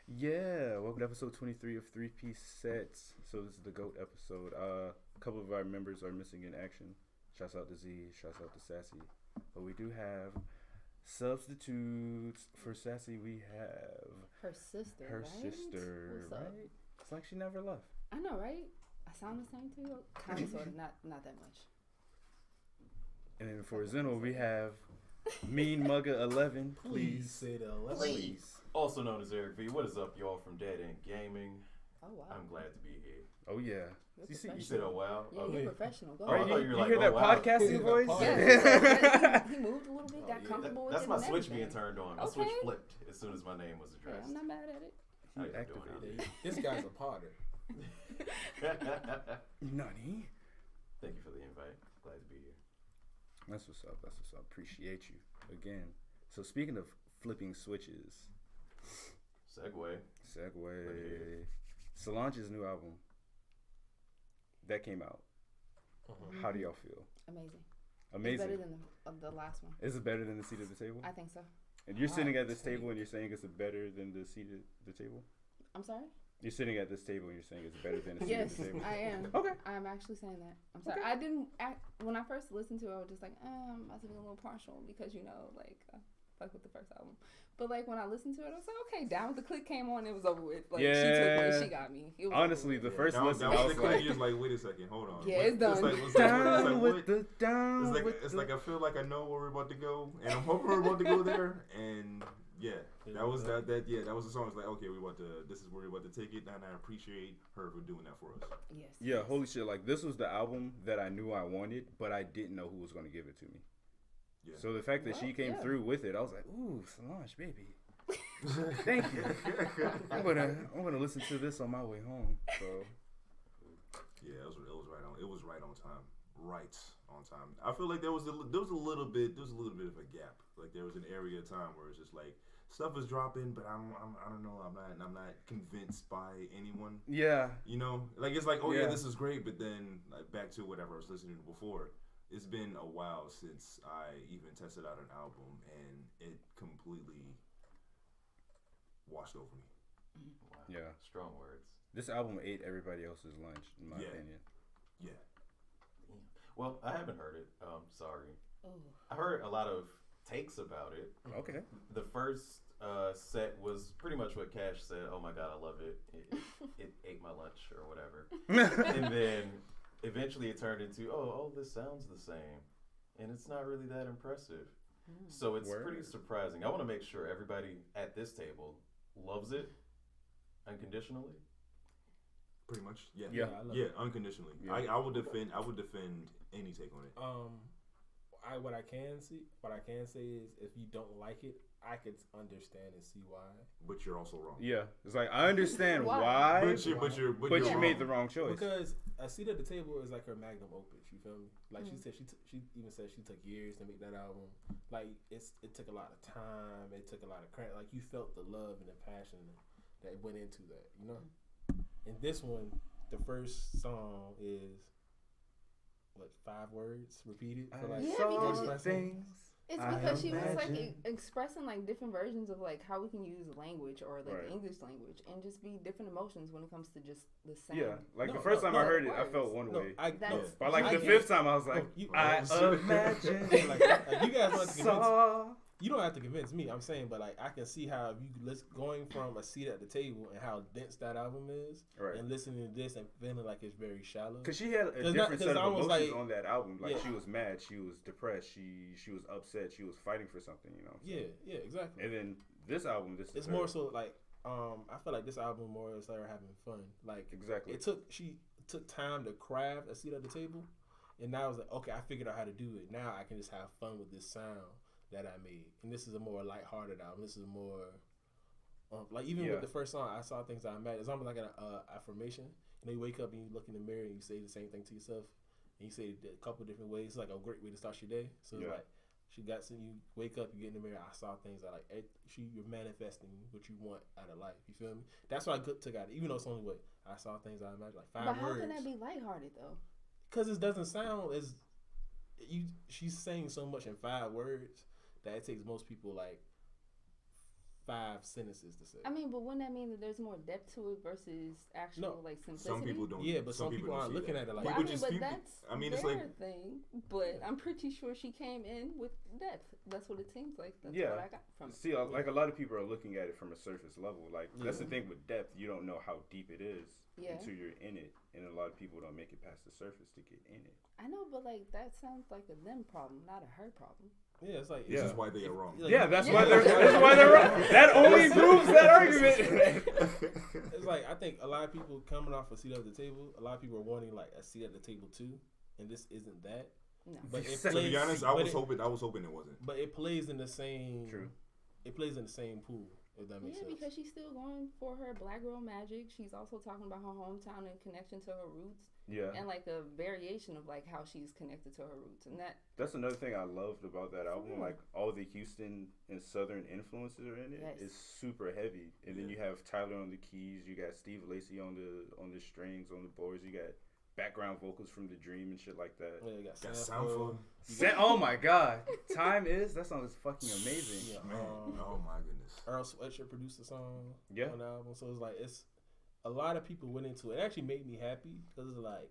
Yeah, welcome to episode 23 of 3-Piece Sets. So this is the GOAT episode. A couple of our members are missing in action. Shouts out to Z, shouts out to Sassy. But we do have substitutes. For Sassy, we have her sister, Her right? sister, What's up? right? It's like she never left. I know, right? I sound the same to you. Kind of, sort of, not that much. And then for Zeno, we have MeanMuggah11. Please say the 11. Please. Also known as Eric V. What is up, y'all, from Dead End Gaming? Oh, wow. I'm glad to be here. Oh, yeah. You said, oh, wow? Yeah, Okay. you're professional. Go Oh, I ahead. thought you were like, hear that oh, wow. podcasting voice? Yeah. He moved a little bit, got comfortable with That's it. my and switch everything. being turned on. My switch flipped as soon as my name was Hey, addressed. I'm not mad at it. How you Activated. doing? This guy's a potter. Nani? Thank you for the invite. Glad to be here. That's what's up. That's what's up. Appreciate you again. So speaking of flipping switches, Segue. Solange's new album that came out. How do y'all feel? Amazing. Amazing. It's better than the last one. Is it better than the seat at the table? I think so. And you're sitting at this table and you're saying it's better than the seat at the table? I'm sorry? You're sitting at this table and you're saying it's better than the seat Yes, at the table? I am. Okay. I'm actually saying that. I'm sorry. Okay. I didn't when I first listened to it, I was just like, I'm about to be a little partial because, fuck with the first album. But, when I listened to it, I was like, okay, Down with the Click came on, it was over with. She took me, she got me. It was honestly, the first listen, I was like... You're like, wait a second, hold on. Yeah, it's done. Down with the... It's like I feel like I know where we're about to go, and I'm hoping we're about to go there, and... Yeah, that was that was the song. It's like, okay, this is where we're about to take it, and I appreciate her for doing that for us. Yes. Yeah, holy shit! This was the album that I knew I wanted, but I didn't know who was going to give it to me. Yeah. So the fact that she came through with it, I was like, ooh, Solange, baby, thank you. I'm gonna listen to this on my way home. So yeah, it was right on. It was right on time. Right on time. I feel like there was a little bit of a gap. Like there was an area of time where it's just like stuff is dropping, but I don't know. I'm not convinced by anyone. Yeah. It's like, oh yeah, this is great, but then back to whatever I was listening to before. It's been a while since I even tested out an album, and it completely washed over me. Wow. Yeah. Strong words. This album ate everybody else's lunch, in my opinion. Yeah. Well, I haven't heard it. Sorry. Ooh. I heard a lot of takes about it. Okay. The first set was pretty much what Cash said. Oh my God, I love it. It ate my lunch or whatever. And then eventually it turned into, oh, this sounds the same. And it's not really that impressive. So it's pretty surprising. I want to make sure everybody at this table loves it unconditionally. Pretty much, yeah. Yeah, unconditionally. Yeah. I would defend any take on it. What I can say is if you don't like it, I could understand and see why. But you're also wrong. Yeah, it's like I understand why, but you made the wrong choice. Because a seat at the table is like her magnum opus. You feel me? Like she said, she even said she took years to make that album. Like it took a lot of time. It took a lot of credit. Like you felt the love and the passion that went into that. And this one, the first song is 5 words repeated for It's because she was expressing different versions of how we can use language or the English language and just be different emotions when it comes to just the sound. Yeah, the first time I heard it, I felt one way. But the 5th time, I was like, I imagine. You guys don't have to convince. You don't have to convince me. I'm saying, but I can see how if you going from a seat at the table and how dense that album is, and listening to this and feeling like it's very shallow. Because she had a different set of emotions on that album. She was mad, she was depressed, she was upset, she was fighting for something. Yeah, exactly. And then this album, it's more so I feel like this album more is her having fun. Exactly. She took time to craft a seat at the table, and now I was like, okay, I figured out how to do it. Now I can just have fun with this sound that I made. And this is a more lighthearted album. This is more with the first song, I saw things I met. It's almost like an affirmation. You wake up and you look in the mirror and you say the same thing to yourself, and you say it a couple different ways. It's like a great way to start your day. So it's you wake up, you get in the mirror. I saw things that you're manifesting what you want out of life. You feel me? That's what I took out of it. Even though it's only I saw things I imagined 5 words. But how can that be lighthearted though? Because it doesn't sound as she's saying so much in 5 words that it takes most people like 5 sentences to say. I mean, but wouldn't that mean that there's more depth to it versus actual like simplicity? Some people don't. Yeah, but some people aren't looking at it like. Well, that. I mean, that's their thing. But I'm pretty sure she came in with depth. That's what it seems like. That's what I got from it. See, like a lot of people are looking at it from a surface level. Like that's the thing with depth. You don't know how deep it is until you're in it, and a lot of people don't make it past the surface to get in it. I know, but like that sounds like a them problem, not a her problem. Yeah, it's like this is why they are wrong. That's why they're wrong. That only proves that argument. It's like I think a lot of people coming off a seat at the table. A lot of people are wanting like a seat at the table too, and this isn't that. No. But to be honest, I was hoping it wasn't. But it plays in the same. True. It plays in the same pool. If that makes sense. Yeah, because she's still going for her black girl magic. She's also talking about her hometown and connection to her roots. Yeah. And like a variation of like how she's connected to her roots. And that's another thing I loved about that album. Like all the Houston and Southern influences are in it. It's super heavy. And then you have Tyler on the keys, you got Steve Lacy on the strings, on the boards, you got background vocals from The Dream and shit like that. Yeah, you got Soundful. Oh my god. Time Is, that song is fucking amazing. Yeah, oh my goodness. Earl Sweatshirt produced the song on the album. So it's like a lot of people went into it. It actually made me happy because it's like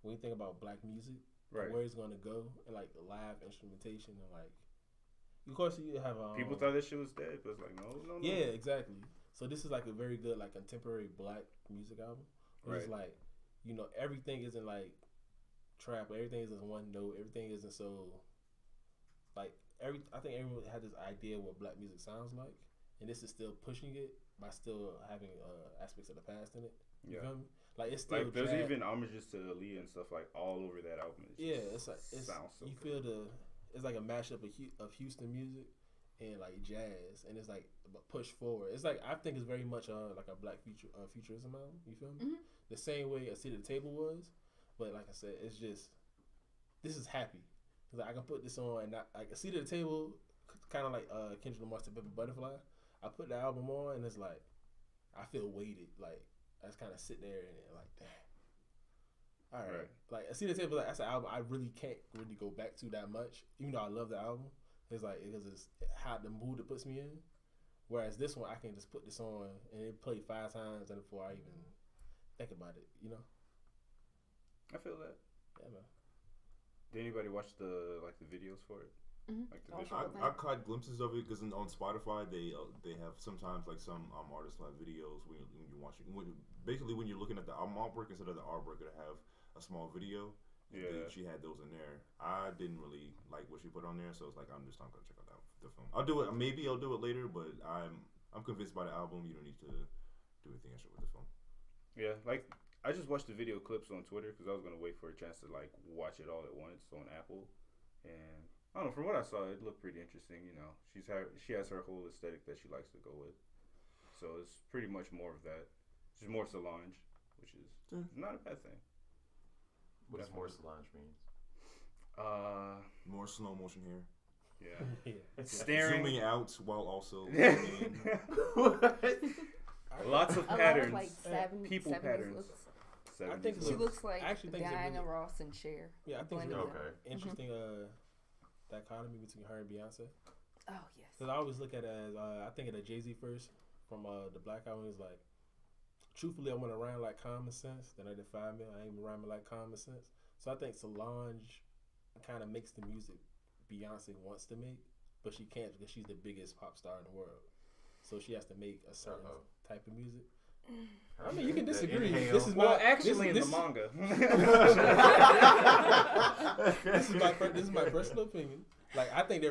when you think about black music, where it's gonna go, and like the live instrumentation, and like of course you have people thought this shit was dead, but it's like no. Yeah, exactly. So this is like a very good like contemporary black music album. It's like, you know, everything isn't like trap. Everything isn't one note. Everything isn't so like I think everyone had this idea of what black music sounds like, and this is still pushing it by still having aspects of the past in it. You feel me? Like it's still like there's even homages to Aaliyah and stuff like all over that album. It's like sounds so you good. feel it's like a mashup of Houston music and like jazz, and it's like push forward. It's like I think it's very much like a black futurism album. You feel me? Mm-hmm. The same way A Seat at the Table was, but like I said, it's just this is happy. Like I can put this on and not, like A Seat at the Table, kind of like Kendrick Lamar's To Pimp a Butterfly. I put the album on and it's like I feel weighted. Like I just kind of sit there and like, damn. All right. Like A Seat at the Table, like, that's an album I really can't really go back to that much, even though I love the album. It's like because it's how the mood it puts me in. Whereas this one, I can just put this on and it play 5 times and before I even think about it, you know. I feel that. Yeah, man. Did anybody watch the videos for it? Mm-hmm. Like the I caught glimpses of it because on Spotify they have sometimes like some artists have videos when you watch it. Basically when you're looking at the album artwork instead of the artwork, it have a small video. Yeah, she had those in there. I didn't really like what she put on there, so it's like I'm gonna check out the film. I'll do it. Maybe I'll do it later, but I'm convinced by the album. You don't need to do anything extra with the film. Yeah, like I just watched the video clips on Twitter because I was gonna wait for a chance to like watch it all at once on Apple, and I don't know. From what I saw, it looked pretty interesting. You know, she has her whole aesthetic that she likes to go with, so it's pretty much more of that. Just more Solange, which is not a bad thing. What does more Solange means? More slow motion hair. Yeah. Staring, zooming out while also. Lots of patterns. Lot of, like, people patterns. I think she looks like really, Diana Ross and Cher. Yeah, I think it's okay. Interesting dichotomy between her and Beyonce. Oh yes. Because I always look at it as I think of the Jay-Z first from the Black Album. Is like, truthfully, I want to rhyme like Common Sense. Then I did 5 Mil. I ain't rhyming like Common Sense. So I think Solange kind of makes the music Beyonce wants to make, but she can't because she's the biggest pop star in the world. So she has to make a certain type of music. I mean, you can disagree. This is actually in the manga. This is my personal opinion. Like I think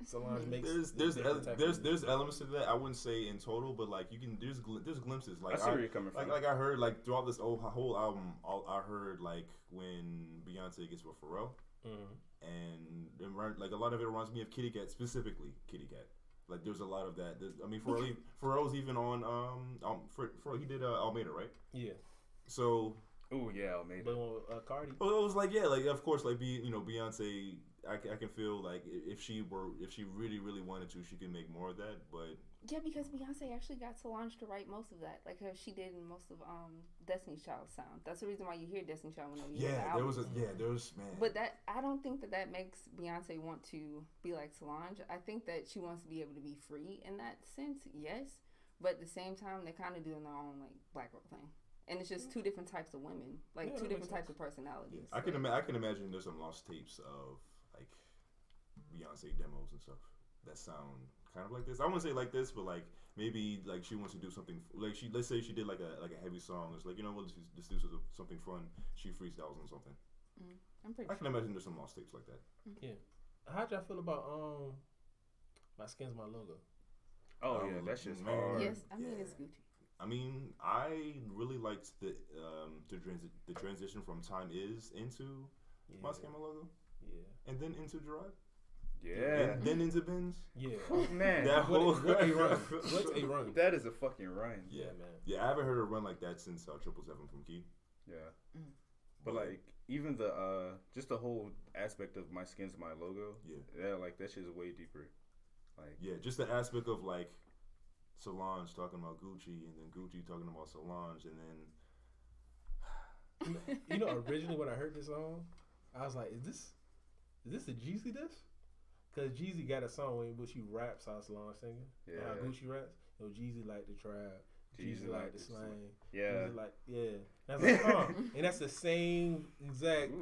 Solange makes there's elements to that. I wouldn't say in total, but like you can there's glimpses. Like I see where you're coming from. Like I heard like throughout this whole album, I heard like when Beyonce gets with Pharrell, and like a lot of it reminds me of Kitty Cat, specifically Kitty Cat. Like there's a lot of that. I mean, Pharrell's even on he did Almeida, right? Yeah. So. Oh yeah, Almeida. But Cardi. Well, it was like like of course like Beyonce. I can feel like if she really wanted to, she could make more of that. But Yeah, because Beyonce actually got Solange to write most of that, like she did in most of Destiny's Child's sound. That's the reason why you hear Destiny's Child whenever you hear the album. there was man. But that I don't think that makes Beyonce want to be like Solange. I think that she wants to be able to be free in that sense, yes. But at the same time, they're kind of doing their own like black girl thing, and it's just two different types of women, like two different types of personalities. I can imagine there's some lost tapes of like Beyonce demos and stuff that sound kind of like this. I wouldn't say like this, but like maybe like she wants to do something like let's say she did like a heavy song. It's like, you know what, let's do something fun. She freestyles on something. I can imagine there's some lost tapes like that. Yeah. How'd y'all feel about My Skin's My Logo? Oh yeah, that's just hard. Yes, I mean it's Gucci. I mean, I really liked the transition from Time Is into My Skin My Logo. Yeah. And then into Gerard. Yeah. And then into Benz. Yeah. Oh, man. That whole what a run. What a run. That is a fucking run. Yeah, man. Yeah, I haven't heard a run like that since 777 from Key. Yeah. But like even the just the whole aspect of My Skin's My Logo. Yeah, like that shit is way deeper. Like just the aspect of like Solange talking about Gucci and then Gucci talking about Solange and then you know, originally when I heard this song, I was like, is this a Jeezy diss? Because Jeezy got a song in which he raps how Solange singing. Yeah. How Gucci raps. You know, Jeezy like the trap. Jeezy like the slang. Yeah. That's like, and that's the same exact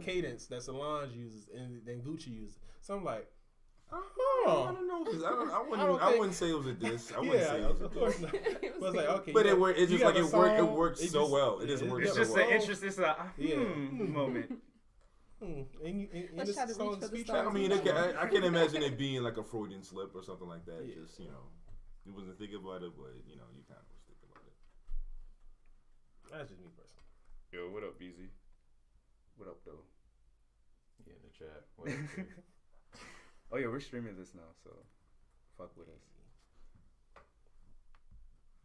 cadence that Solange uses and then Gucci uses. So I'm like, I don't know, because I wouldn't say it was a diss. I wouldn't say it was a diss. It was like, okay, but it's just like it worked so well. It just worked so well. It's just an interest. It's a moment. Let's try to reach for the stars. I mean, I can imagine it being like a Freudian slip or something like that. Yeah. Just, you know, you wasn't thinking about it, but, you know, you kind of was thinking about it. That's just me personally. Yo, what up, BZ? What up, though? Yeah, in the chat. What up, oh, yeah, we're streaming this now, so fuck with us.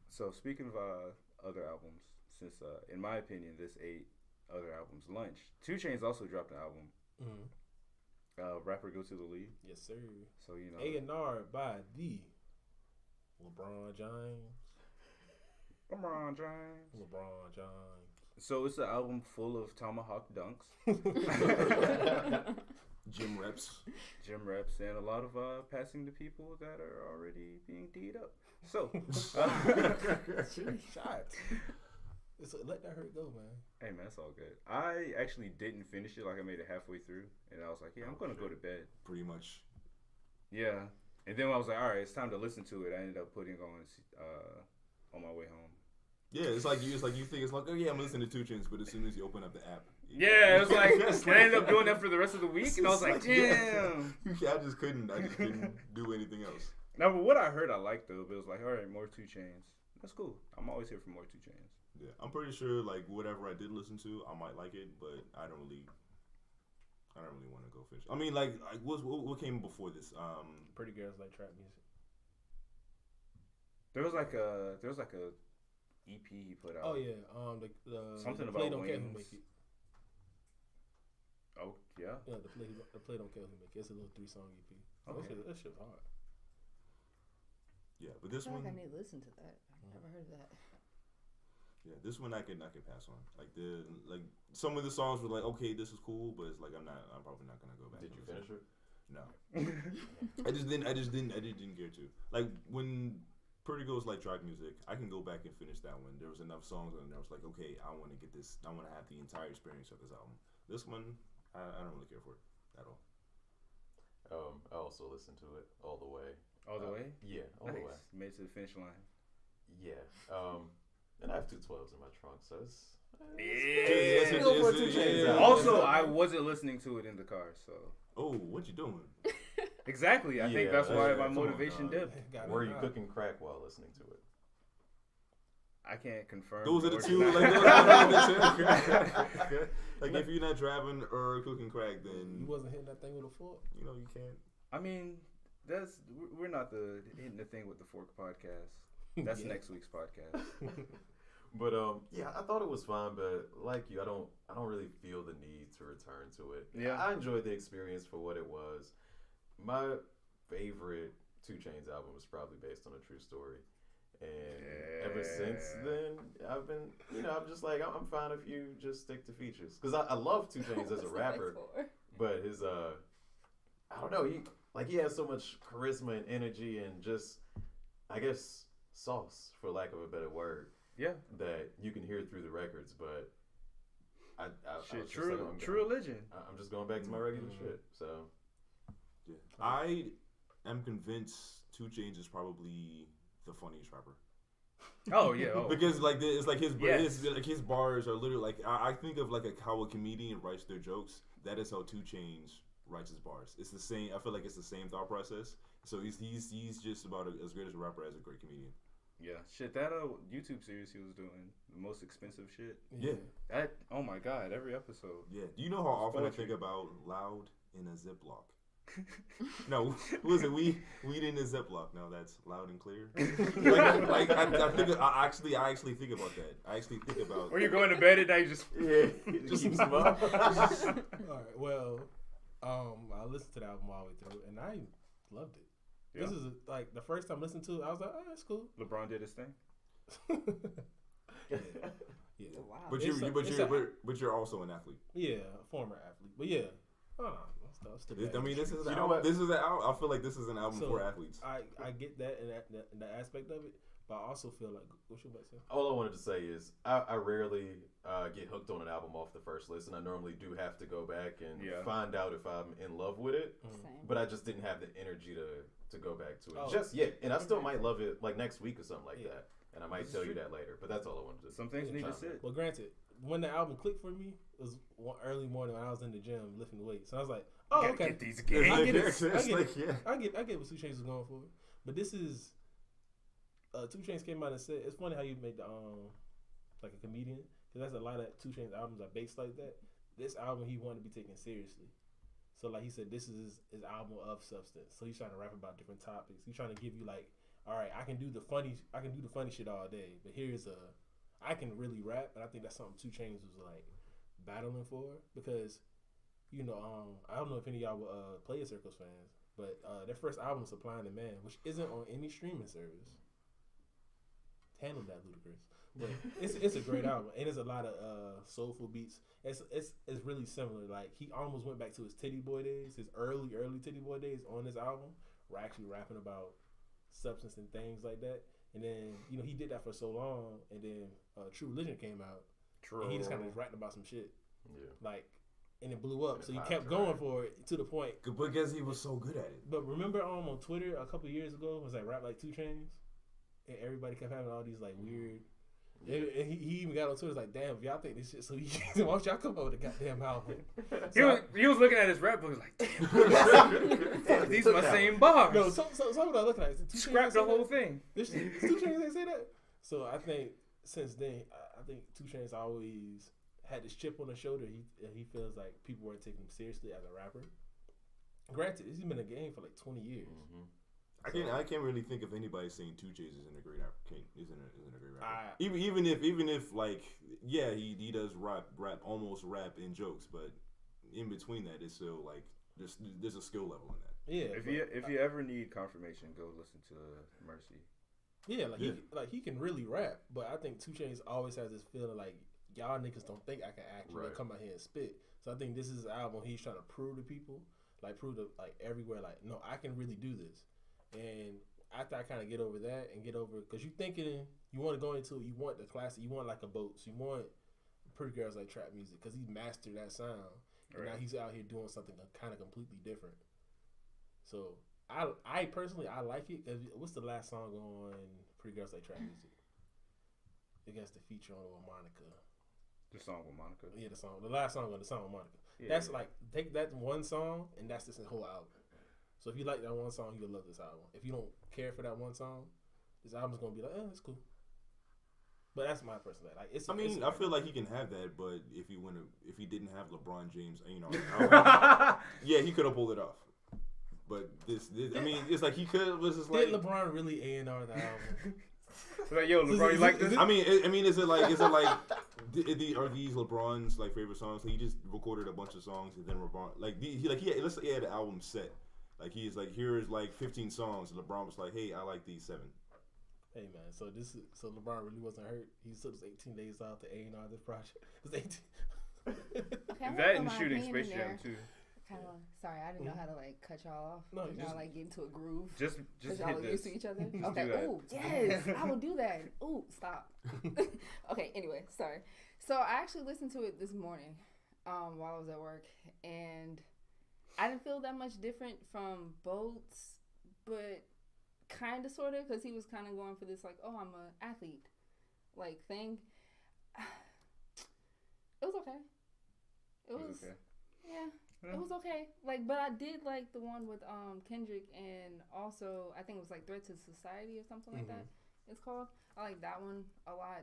So, speaking of other albums, since, in my opinion, this 8 other albums, Lunch. 2 Chainz also dropped an album. Rapper Go to the League. Yes, sir. So, you know. A&R by the LeBron James. So, it's an album full of tomahawk dunks. Gym reps, and a lot of passing to people that are already being D'd up. So, shots. Let that hurt go, man. Hey, man, that's all good. I actually didn't finish it. Like, I made it halfway through, and I was like, yeah, I'm going to go to bed. Pretty much. Yeah. And then when I was like, all right, it's time to listen to it, I ended up putting on my way home. Yeah, it's like you think it's like, oh yeah, I'm listening to 2 Chainz, but as soon as you open up the app. Yeah, it was like, I ended up doing that for the rest of the week, and I was like, damn. Yeah, I just couldn't do anything else. Now, but what I heard I liked, though, but it was like, all right, more 2 Chainz. That's cool. I'm always here for more 2 Chainz. Yeah, I'm pretty sure like whatever I did listen to, I might like it, but I don't really want to go finish. I mean, like what came before this? Pretty Girls Like Trap Music. There was like a EP he put out. Oh yeah, something the about Play Don't wings. Care Who Make It. Oh yeah. Yeah, the play Don't Care Who Make It. It's a little 3-song EP. Okay. That shit's hard. Yeah, but this one. I need to listen to that. I've never heard of that. Yeah, this one I can pass on. Like some of the songs were like, okay, this is cool, but it's like I'm probably not gonna go back. Did you finish it? No. I just didn't care to. Like when Pretty Girls Like Trap Music, I can go back and finish that one. There was enough songs and I was like, okay, I want to get this. I want to have the entire experience of this album. This one, I don't really care for it at all. I also listened to it all the way. All the way? Yeah, all the way. Made it to the finish line. Yeah. And I have 2 12s in my trunk, so it's Also, I wasn't listening to it in the car, so. Oh, what you doing? Exactly. I think that's why my motivation dipped. Were you cooking crack while listening to it? I can't confirm. Those are the two. Like if you're not driving or cooking crack, then you wasn't hitting that thing with a fork. You know you can't. I mean, we're not hitting the thing with the fork podcast. That's next week's podcast. But yeah, I thought it was fun, but like you, I don't really feel the need to return to it. Yeah, I enjoyed the experience for what it was. My favorite 2 Chainz album was probably based on a true story. And ever since then, I've been, I'm just like, I'm fine if you just stick to features. Because I love 2 Chainz as a rapper, but his, I don't know, he has so much charisma and energy and just, I guess, sauce, for lack of a better word. Yeah. That you can hear through the records, but true religion. I'm just going back to my regular shit, so. Yeah. I am convinced 2 Chainz is probably the funniest rapper. Oh yeah, because like it's like his bars are literally like I think of like how a comedian writes their jokes. That is how 2 Chainz writes his bars. It's the same. I feel like it's the same thought process. So he's just about as great as a rapper as a great comedian. Yeah, shit. That YouTube series he was doing, the most expensive shit. Yeah. That, oh my god, every episode. Yeah. Do you know how often I think about loud in a ziplock? No, was it weed in a ziplock? No, that's loud and clear. I actually think about that. I actually think about when you're going to bed at night, just keep them up. All right. Well, I listened to the album all the way through, and I loved it. Yeah. This is like the first time I listened to it. I was like, "Oh, that's cool." LeBron did his thing. Yeah. Wow. But you're also an athlete. Yeah, a former athlete. But yeah, I mean, this is an album. I feel like this is an album for athletes. I get that and that aspect of it, but I also feel like what you about to say? All I wanted to say is I rarely get hooked on an album off the first listen. I normally do have to go back and find out if I'm in love with it. But I just didn't have the energy to go back to it just yet. And I still might love it like next week or something like that. And I might tell you that later. But that's all I wanted to say. Some things need to sit. Well, granted, when the album clicked for me, it was one early morning when I was in the gym lifting weights. So I was like, oh, okay. Get these games. I get it. I get what 2 Chainz was going for. But this is 2 Chainz came out and said, it's funny how you made the like a comedian, because that's a lot of 2 Chainz albums are based like that. This album he wanted to be taken seriously. So like he said, this is his album of substance. So he's trying to rap about different topics. He's trying to give you like, all right, I can do the funny shit all day, but I can really rap, and I think that's something 2 Chainz was like battling for, because I don't know if any of y'all were Player Circles fans, but their first album, Supply and Demand, which isn't on any streaming service. Handle that, Ludacris. But it's a great album, and there's a lot of soulful beats. It's really similar. Like he almost went back to his Titty Boy days, his early Titty Boy days on this album. We're actually rapping about substance and things like that. And then he did that for so long, and then True Religion came out. And he just kind of rapped about some shit. Yeah. And it blew up. So he kept going for it to the point because he was so good at it. But remember on Twitter a couple years ago, it was like rap like 2 Chainz, and everybody kept having all these like weird. Yeah. And he even got on Twitter like, damn, if y'all think this shit so easy, why don't y'all come up with a goddamn album? He was looking at his rap book like, damn, these are my same bars. No, so what I looking at is scrap the whole thing. This 2 Chainz ain't say that. So I think since then, I think 2 Chainz always had this chip on his shoulder. He feels like people weren't taking him seriously as a rapper. Granted, he's been in the game for like 20 years. Mm-hmm. I can't really think of anybody saying 2 Chainz isn't a great rapper. Isn't a great rapper. Even if like he does rap almost rap in jokes, but in between that it's still like there's a skill level in that. Yeah. If you ever need confirmation, go listen to Mercy. Yeah, he can really rap, but I think 2 Chainz always has this feeling like y'all niggas don't think I can actually come out here and spit. So I think this is an album he's trying to prove to people, prove to everywhere, no, I can really do this. And after I kind of get over that and because you thinking you want to go into it, you want the classic, you want like a Boats, you want Pretty Girls Like Trap Music, because he mastered that sound. And now he's out here doing something kind of completely different. So I personally like it, because what's the last song on Pretty Girls Like Trap Music? Against the feature on with Monica. The song with Monica. Yeah, the last song with Monica. Yeah, that's like take that one song and that's this whole album. So if you like that one song, you'll love this album. If you don't care for that one song, this album's gonna be like, it's cool. But that's my personal I feel like he can have that, but if he didn't have LeBron James, yeah, he could have pulled it off. But it's like he could. Was just like, did LeBron really A&R the album? Like, yo, LeBron, you like this? Is it like are these LeBron's favorite songs? He just recorded a bunch of songs and then LeBron let's say he had an album set, Like he's like, here's like 15 songs, and LeBron was like, hey, I like these 7. Hey man, so LeBron really wasn't hurt. He took his 18 days off to A&R this project. It's 18. Okay, That and shooting Space Jam too. Kind of. Sorry, I didn't know how to like cut y'all off. No, y'all like get into a groove. Just y'all hit are this. used to each other. Just Okay. do that. Ooh, yes, I will do that. Ooh, stop. Okay. Anyway, sorry. So I actually listened to it this morning, while I was at work, and I didn't feel that much different from Boats, but kind of, sort of, because he was kind of going for this like, oh, I'm an athlete, like thing. It was okay. It was okay. Yeah. It was okay. Like, but I did like the one with Kendrick, and also I think it was like Threat to Society or something like that. It's called. I like that one a lot.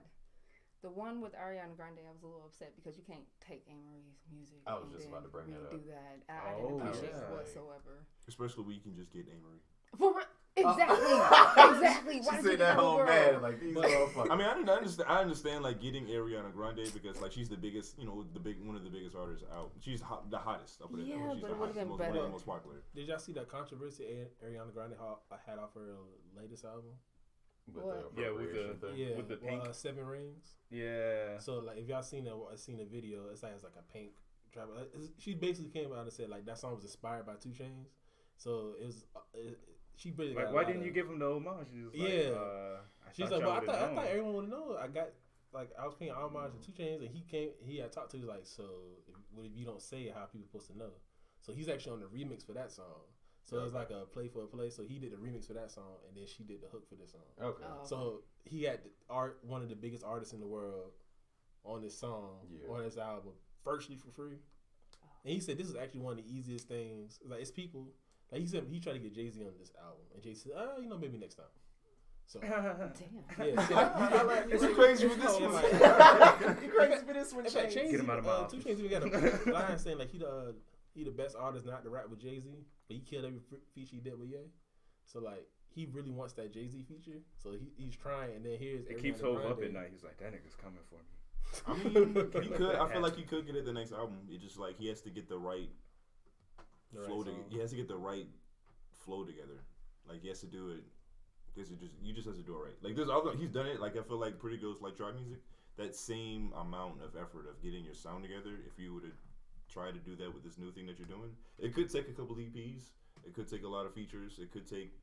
The one with Ariana Grande, I was a little upset because you can't take Anne-Marie's music. I was just about to bring that up. Do that. I didn't appreciate it whatsoever. Especially when you can just get Amory. For real. Exactly. Exactly. Why She did you said that whole girl? man like these motherfuckers. I mean, I understand like getting Ariana Grande because like she's the biggest, one of the biggest artists out. She's the hottest. I'll put it that way. She's but the it would have been most, better. one of the most popular. Did y'all see that controversy Ariana Grande had off her latest album? With What? the With the thing. Yeah, with the pink. 7 Rings. Yeah. So like, if y'all seen the video, it's like a pink trap. She basically came out and said like that song was inspired by 2 Chainz. So it was. She really Like, why didn't you give him the homage? She was like, she's like, well, I thought everyone would know. I was paying homage to 2 Chainz, and he had talked to me like, so if you don't say it, how are people supposed to know? So he's actually on the remix for that song. So it was like a play for a play. So he did the remix for that song, and then she did the hook for this song. Okay. So he had one of the biggest artists in the world on this song, on this album, virtually for free. And he said this is actually one of the easiest things. Like, it's people. Like he said, he tried to get Jay-Z on this album, and Jay said, maybe next time. So Damn. yeah, so, It's crazy with this one. You crazy for this one? In fact, Get him out of my office. 2 Chainz even got a line saying like he the best artist not to rap with Jay-Z, but he killed every feature he did with Ye. So like he really wants that Jay-Z feature, so he's trying. And then here's it keeps Hov up at night. He's like, that nigga's coming for me. I mean, he could. I feel like he could get it the next album. It just like he has to get the right flow. He has to get the right flow together. Like he has to do it. You just have to do it right. Like he's done it. Like I feel like Pretty Girls Like Trap Music. That same amount of effort of getting your sound together. If you were to try to do that with this new thing that you're doing, it could take a couple EPs. It could take a lot of features. It could take,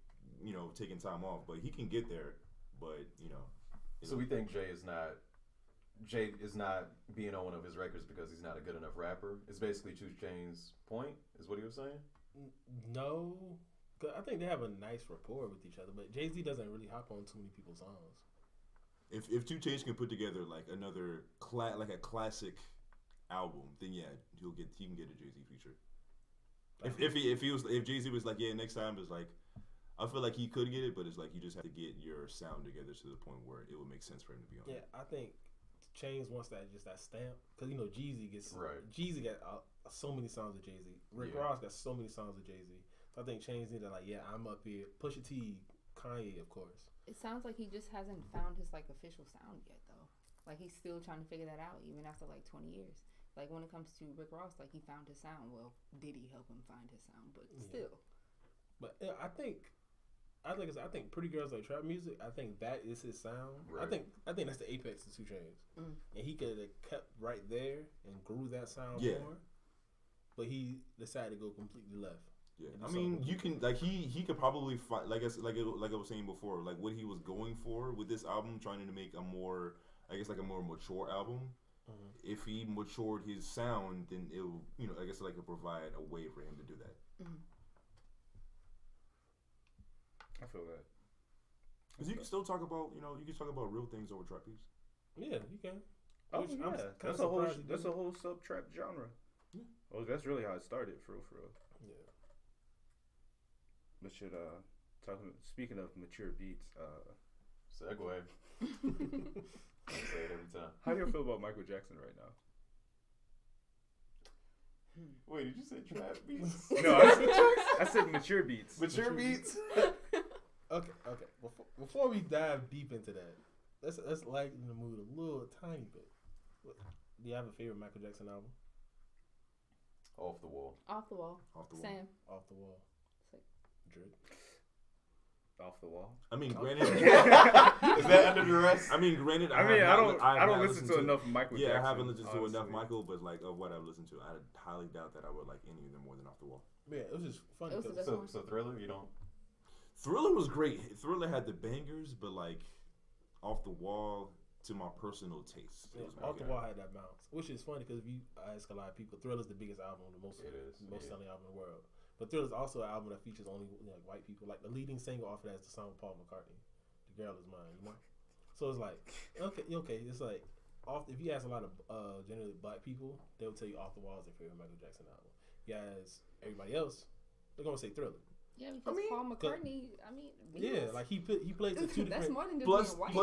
taking time off. But he can get there. But So we think Jay is not being on one of his records because he's not a good enough rapper. It's basically 2 Chainz' point, is what he was saying. No, cause I think they have a nice rapport with each other. But Jay-Z doesn't really hop on too many people's songs. If 2 Chainz can put together like another a classic album, then yeah, he can get a Jay-Z feature. If Jay-Z was like, yeah, next time, it's like, I feel like he could get it, but it's like you just have to get your sound together to the point where it would make sense for him to be on. Yeah, I think Chainz wants that stamp, because Jeezy Jeezy got so many songs with Jay-Z. Rick Ross got so many songs with Jay-Z. So I think Chainz need to I'm up here. Pusha T, Kanye, of course. It sounds like he just hasn't found his official sound yet, though. Like he's still trying to figure that out, even after 20 years. Like when it comes to Rick Ross, he found his sound. Well, did he help him find his sound? But still. But I think Pretty Girls Like Trap Music. I think that is his sound. Right. I think that's the apex of 2 Chainz, and he could have kept right there and grew that sound more. But he decided to go completely left. Yeah, I mean, you can he could probably find like I was saying before, like what he was going for with this album, trying to make a more mature album. If he matured his sound, then it'll it'll provide a way for him to do that. I feel that. Because you can still talk about real things over trap beats. Yeah, you can. Oh yeah, that's a whole sub trap genre. Yeah. Oh, that's really how it started, for real. Yeah. We should speaking of mature beats, segue. I say it every time. How do you feel about Michael Jackson right now? Wait, did you say trap beats? No, I said mature beats. Mature beats? Okay. Before we dive deep into that, let's lighten the mood a little tiny bit. Do you have a favorite Michael Jackson album? Off the Wall. Off the Wall. Off the Wall. Same. Off the Wall. Drake. Off the Wall. I mean, granted, Is that under duress? I mean, granted, I don't listen to enough Michael Jackson. Yeah, I haven't listened to honestly. enough Michael, but like of what I've listened to, I highly doubt that I would like any of them more than Off the Wall. Yeah, it was just funny. It was a good So Thriller, you don't. Thriller was great. Thriller had the bangers, but like Off the Wall, to my personal taste, Yeah, Off the Wall had that bounce, which is funny because if you ask a lot of people, Thriller's the biggest album, the most selling album in the world. But Thriller's also an album that features only like white people. Like the leading single off of that is the song with Paul McCartney, "The Girl Is Mine." You know, so it's like okay. It's like if you ask a lot of generally black people, they'll tell you Off the Wall is their favorite Michael Jackson album. You ask everybody else, they're gonna say Thriller. Yeah, because Paul McCartney. Yeah, like he plays the two That's different. more than just being white.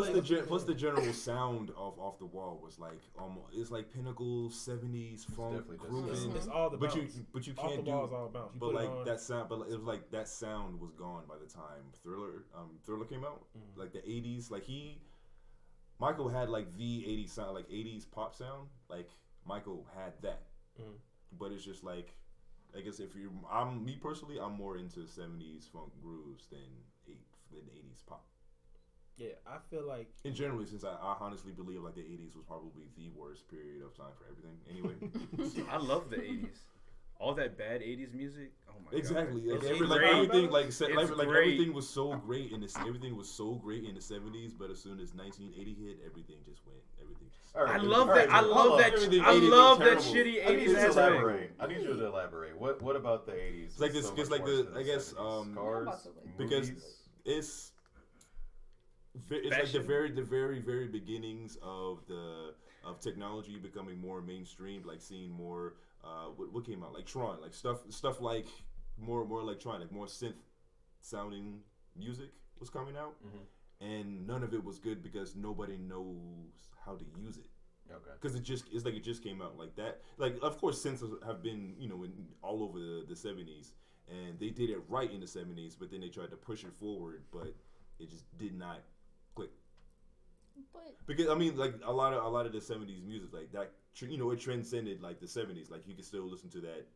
Plus the general sound of Off the Wall was like almost it's like pinnacle 70s funk grooving. It's all the bounce. But you Off can't the do. Wall is all bounce. You But put it like on, that sound, but it was like that sound was gone by the time Thriller came out. Mm-hmm. Like the 80s, like Michael had like the 80s sound, like 80s pop sound. Like Michael had that, but it's just like. I guess me personally, I'm more into 70s funk grooves than 80s pop. Yeah, I feel like in generally, since I honestly believe like the 80s was probably the worst period of time for everything. Anyway, I love the 80s. All that bad 80s music. Oh my exactly. god. Everything was so great in everything was so great in the 70s, but as soon as 1980 hit, everything just went. I love that. I love that shitty 80s aspect. I need you to elaborate. What about the 80s? It's like this, because like I guess cars, because movies. it's like the very beginnings of technology becoming more mainstream, like seeing more what came out, like Tron, like stuff like more electronic, more synth sounding music was coming out, and none of it was good because nobody knows how to use it. Okay. Because it just came out like that. Like, of course, synths have been all over the 70s, and they did it right in the 70s, but then they tried to push it forward, but it just did not click. But because I mean, like a lot of the 70s music, like that, it transcended like the 70s. Like you can still listen to that,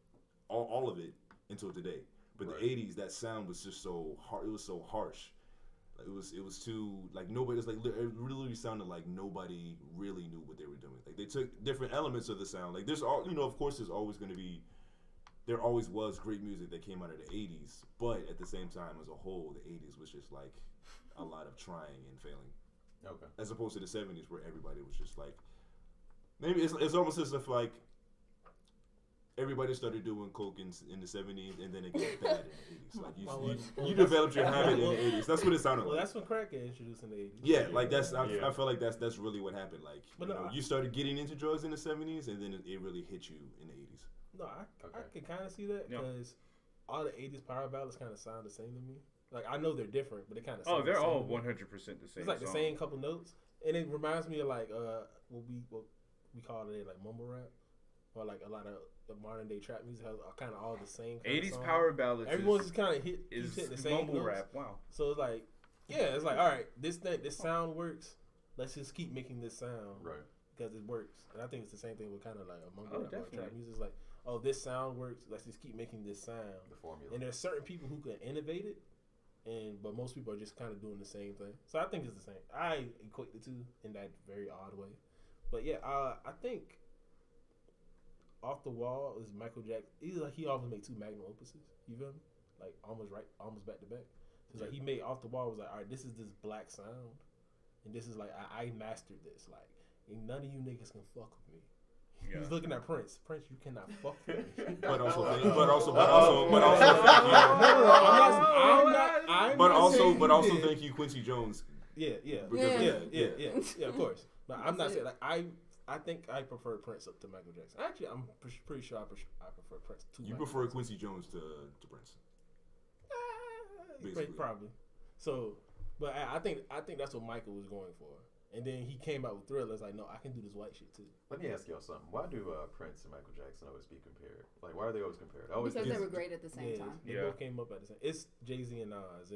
all of it until today. But the 80s, that sound was just so hard. It was so harsh. Like it was too like nobody. It really sounded like nobody really knew what they were doing. Like they took different elements of the sound. Like there's of course there's always going to be. There always was great music that came out of the 80s, but at the same time, as a whole, the 80s was just like a lot of trying and failing. Okay. As opposed to the 70s, where everybody was just like, maybe it's almost as if like everybody started doing coke in the 70s, and then it got bad in the 80s. Like you developed your habit in the 80s. That's what it sounded like. That's when crack got introduced in the 80s. Yeah, like that's. I feel like that's really what happened. Like But you started getting into drugs in the 70s, and then it really hit you in the 80s. No, I can kind of see that because all the 80s power ballads kind of sound the same to me. Like I know they're different, but they kind of sound they're the same all 100% the same. It's like the same couple notes, and it reminds me of like what we call today like mumble rap, or like a lot of the modern day trap music has kind of all the same. 80s power ballads. Everyone's kind of hit the same mumble notes. rap. Wow. So it's like it's like all right, this sound works. Let's just keep making this sound because it works. And I think it's the same thing with kind of like a mumble rap or trap music. It's like, oh, this sound works. Let's just keep making this sound. The formula. And there's certain people who can innovate it, but most people are just kind of doing the same thing. So I think it's the same. I equate the two in that very odd way. But yeah, I think Off the Wall is Michael Jackson. He always made two magnum opuses. You feel me? Like almost back to back. So it's like he made Off the Wall was like, all right, this is this black sound, and this is like I mastered this. Like, and none of you niggas can fuck with me. Yeah. He's looking at Prince. Prince, you cannot fuck with me. But also, thank you, Quincy Jones. Yeah, of course. But I'm not saying like I think I prefer Prince up to Michael Jackson. Actually, I'm pretty sure I prefer Prince to. You prefer Quincy Jones to Prince? Probably. So, but I think that's what Michael was going for. And then he came out with Thriller. It's like, no, I can do this white shit too. Let me ask y'all something. Why do Prince and Michael Jackson always be compared? Like, why are they always compared? Because they were great at the same time. They both came up at the same. It's Jay-Z and Nas.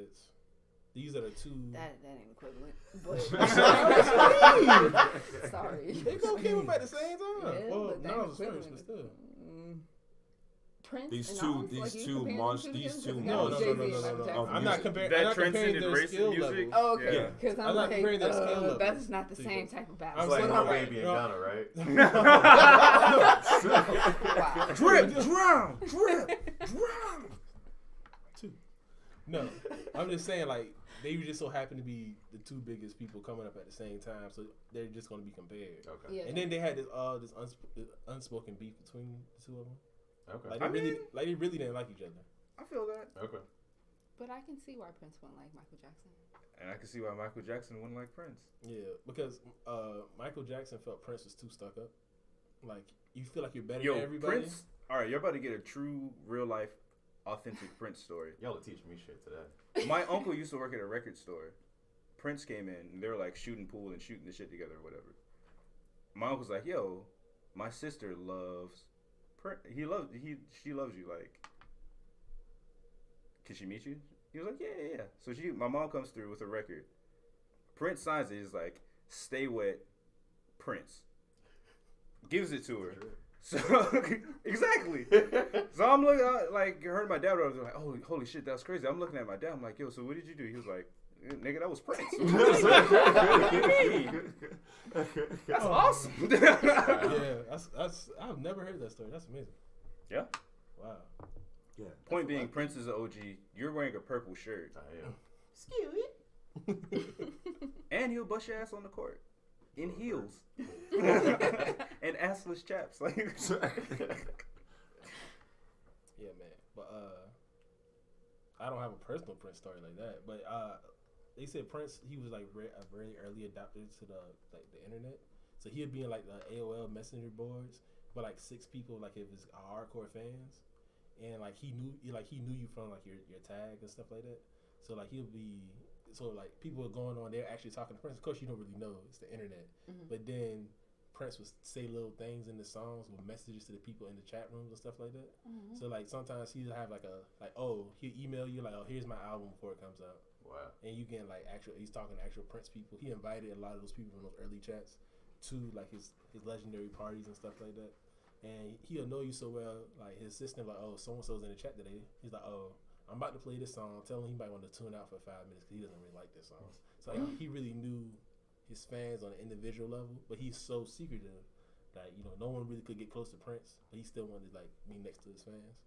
These are the two. That ain't equivalent. But sorry. They both came up at the same time. Yeah, well, but Nas was first, but still. Prince These and two, Nas? these Like, you two comparing monsters, them to these them? two No. Jay-Z and monsters. Michael Jackson. I'm not comparing. That I'm not comparing transcended their race skill music. levels. Oh, okay. Yeah. Because I'm I'm not like, comparing their skill levels that's not the to same you. type of It's battle. like saying, no right, baby in no. Ghana, right? Wow. Drip, drown, drip, drown. No, I'm just saying like they just so happen to be the two biggest people coming up at the same time, so they're just going to be compared. Okay. Yeah. And then they had this unspoken beef between the two of them. Okay. Like they really didn't like each other. I feel that. Okay. But I can see why Prince wouldn't like Michael Jackson. And I can see why Michael Jackson wouldn't like Prince. Yeah, because Michael Jackson felt Prince was too stuck up. Like you feel like you're better Yo, than everybody. Prince. All right, you're about to get a true, real life, authentic Prince story. Y'all are teaching me shit today. My uncle used to work at a record store. Prince came in and they were like shooting pool and shooting the shit together or whatever. My uncle's like, "Yo, my sister loves Prince. She loves you. Like, can she meet you?" He was like, "Yeah." So my mom comes through with a record. Prince signs it. He's like, "Stay wet, Prince." Gives it to her. So exactly. So I'm looking like her and my dad were like, "Oh, holy shit, that's crazy." I'm looking at my dad. I'm like, "Yo, so what did you do?" He was like, "Nigga, that was Prince." What do you mean? That's awesome. Yeah, that's I've never heard that story. That's amazing. Yeah. Wow. Yeah. Point being, Prince is an OG. You're wearing a purple shirt, I am. and he'll bust your ass on the court in heels and assless chaps. Like, Yeah, man. But I don't have a personal Prince story like that. But they said Prince, he was like a very early adopter to the internet. So he'd be in like the AOL messenger boards with like 6 people, like if it's hardcore fans, and like he knew you from like your tag and stuff like that. So like like people are going on there actually talking to Prince. Of course, you don't really know, it's the internet. Mm-hmm. But then Prince would say little things in the songs with messages to the people in the chat rooms and stuff like that. Mm-hmm. So like sometimes he'll have he'll email you like, "Oh, here's my album before it comes out," Wow. and you get like he's talking to actual Prince people. He invited a lot of those people from those early chats to like his legendary parties and stuff like that. And he'll know you so well, like his assistant, like, "Oh, so and so's in the chat today." He's like, "Oh, I'm about to play this song. Tell him he might want to tune out for 5 minutes because he doesn't really like this song." So like, he really knew his fans on an individual level, but he's so secretive that no one really could get close to Prince, but he still wanted to like be next to his fans.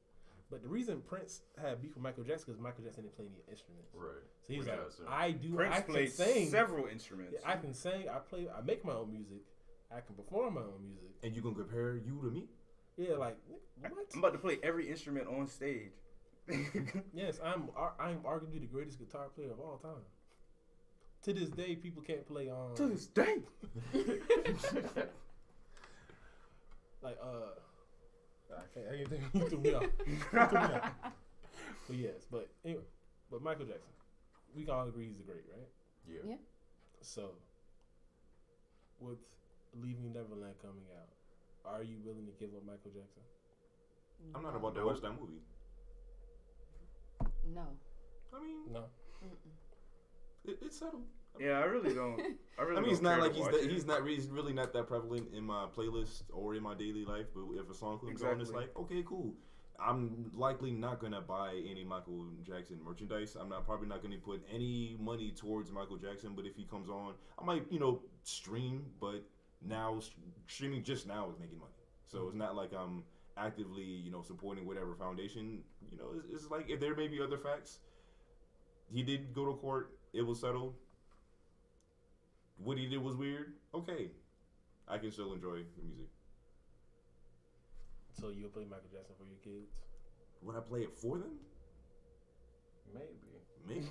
But the reason Prince had beef with Michael Jackson because Michael Jackson didn't play any instruments. Right. So he's Yeah, like, so Prince I can played sing. several instruments. I can sing. I make my own music. I can perform my own music. And you can compare you to me? Yeah, like what? I'm about to play every instrument on stage. Yes, I'm arguably the greatest guitar player of all time. To this day, people can't play on. To this day. Like I can't think. You threw me off. But yes, but anyway, but Michael Jackson, we can all agree he's the great, right? Yeah. So, with Leaving Neverland coming out, are you willing to give up Michael Jackson? I'm not about to watch that movie. No. I mean, No. it's settled. Yeah, I really don't. I mean, it's not care like to watch it. he's really not that prevalent in my playlist or in my daily life. But if a song comes on, it's like, okay, cool. I'm likely not gonna buy any Michael Jackson merchandise. I'm probably not gonna put any money towards Michael Jackson. But if he comes on, I might stream. But now streaming just now is making money, so it's not like I'm actively supporting whatever foundation. It's like if there may be other facts. He did go to court. It was settled. What he did was weird. Okay, I can still enjoy the music. So you'll play Michael Jackson for your kids? Would I play it for them? Maybe.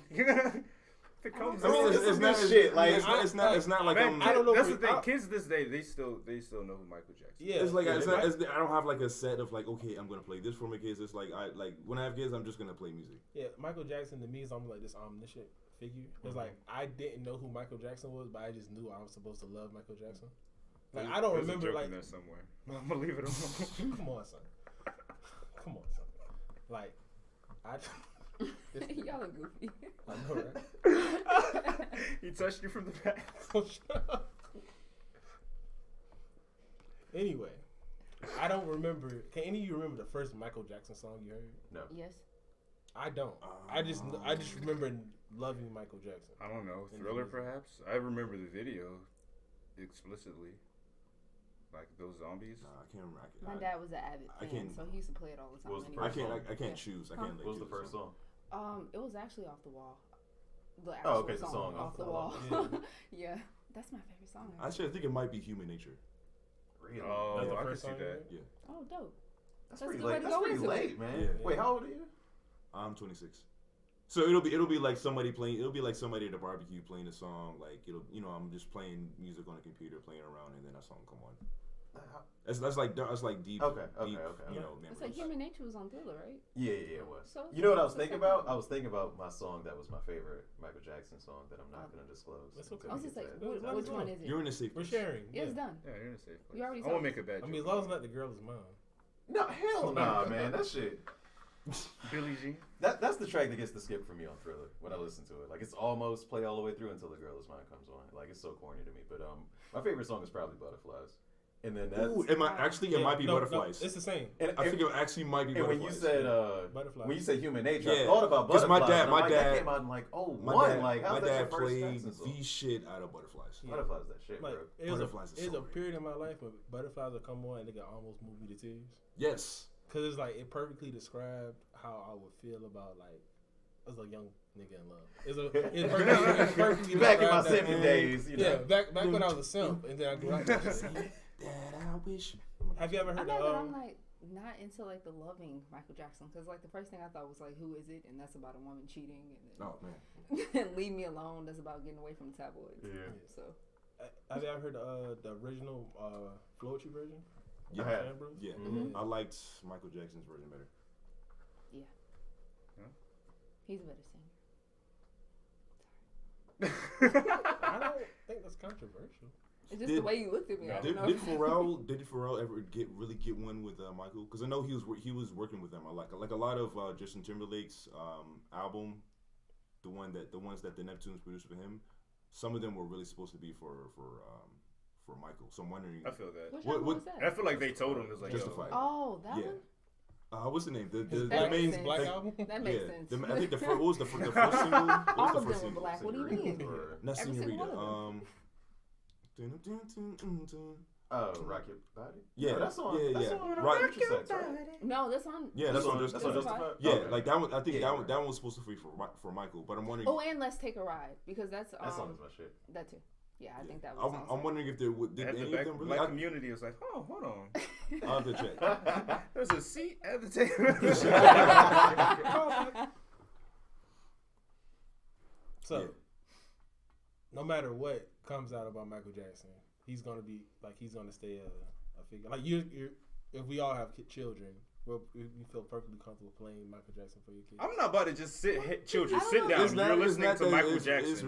It comes I mean, on. it's not shit. Like, it's not like Man, I don't know. That's the thing. Kids this day, they still know who Michael Jackson is. Yeah, It's like I don't have like a set of like, okay, I'm gonna play this for my kids. It's like when I have kids, I'm just gonna play music. Yeah, Michael Jackson to me is almost like this omniscient figure. It's like I didn't know who Michael Jackson was, but I just knew I was supposed to love Michael Jackson. Like I don't There's a remember joke like in there somewhere. I'm gonna leave it alone. come on, son. Come on, son. Like Y'all are goofy. I know, right? He touched you from the back. Anyway, I don't remember. Can any of you remember the first Michael Jackson song you heard? No. Yes. I don't. I just remember loving Michael Jackson. I don't know. Thriller, perhaps? I remember the video explicitly. Like those zombies. Nah, I can't remember. My dad was an avid fan, so he used to play it all the time. I can't choose. I can't. What was the first song? It was actually Off the Wall. The actual the song Off the Wall. Yeah, that's my favorite song. Actually, I think it might be Human Nature. Really? Oh, That's the I can first see song that. Yeah. Oh, dope. That's That's pretty a good way late. to That's go pretty into late, it. man. Yeah. Wait, how old are you? I'm 26. So it'll be like somebody playing. It'll be like somebody at a barbecue playing a song. Like I'm just playing music on a computer, playing around, and then that song come on. That's like deep. Okay. Deep, It's like Human Nature was on Thriller, right? Yeah, it was. So you know what I was thinking about? I was thinking about my song that was my favorite Michael Jackson song that I'm not going to disclose. That's okay. I was just like, which one is it? You're in a safe We're place. sharing. Yeah, it's done. Yeah, you're in a safe place. You already I won't told make a bad I joke. mean, as long as it's not the girl's mom. No, hell nah, man. That shit. Billie Jean. That's the track that gets the skip for me on Thriller when I listen to it. Like it's almost play all the way through until The Girl Is Mine comes on. Like it's so corny to me. But my favorite song is probably Butterflies. And then that's Ooh, it might be Butterflies. No, it's the same. I think it actually might be and Butterflies. when you said Butterflies. when you said Human Nature, Yeah. I thought about 'Cause Butterflies. my dad that came out in like how's that your first played Jackson song? the shit out of Butterflies. Yeah. Butterflies that shit, Like, bro. Butterflies is there's so a great. period in my life where Butterflies would come on and they could almost move me to tears. Yes. Cause it's like it perfectly described how I would feel about like as a young nigga in love. It's perfectly Back in my described that. simping days, you know. Yeah, back when I was a simp, and then I grew up. That I wish. Have you ever I'm heard not, of? I'm like not into like the loving Michael Jackson because like the first thing I thought was like, who is it? And that's about a woman cheating. And then, Oh man. Leave Me Alone. That's about getting away from the tabloids. Yeah. So Have you ever heard the original Floetry version? Yeah. I have. Ambrose? Yeah. Mhm. I liked Michael Jackson's version better. he's a better singer. I don't think that's controversial. It's just the way you looked at me. I don't know. Did Pharrell ever get one with Michael? Because I know he was working with them. I like a lot of Justin Timberlake's album, the ones that the Neptunes produced for him. Some of them were really supposed to be for Michael. So I'm wondering. I feel that. Which What- album what- was that? I feel like they told him it's like Justified. Oh, that Yeah. one? What's the name? The That main makes sense. Black album? That makes yeah. sense. I think the first what was the first single? What All was the of first them were single? black. What do you mean? Or- Not Every single Senorita. one of Rock Your Body? Yeah, Oh, that's on, yeah, that's yeah. on Rock Future Sex, right? No, that's on. Yeah, that's on That's on Justified. Justified? Yeah, Okay. like that one. I think Yeah, that one was supposed to be for Michael. But I'm wondering. Oh, and Let's Take a Ride because that's That song is my shit. that too. Yeah, I think that was. I'm wondering if there did At the any back, of them really. black community was like, oh, hold on. I'll have to check. There's a seat at the table. So, Yeah. no matter what comes out about Michael Jackson, he's gonna be like he's gonna stay a figure. Like you're if we all have children, we feel perfectly comfortable playing Michael Jackson for your kids. I'm not about to just children, I don't sit know. down. It's not- You're it's listening not to that- Michael it's- Jackson. It's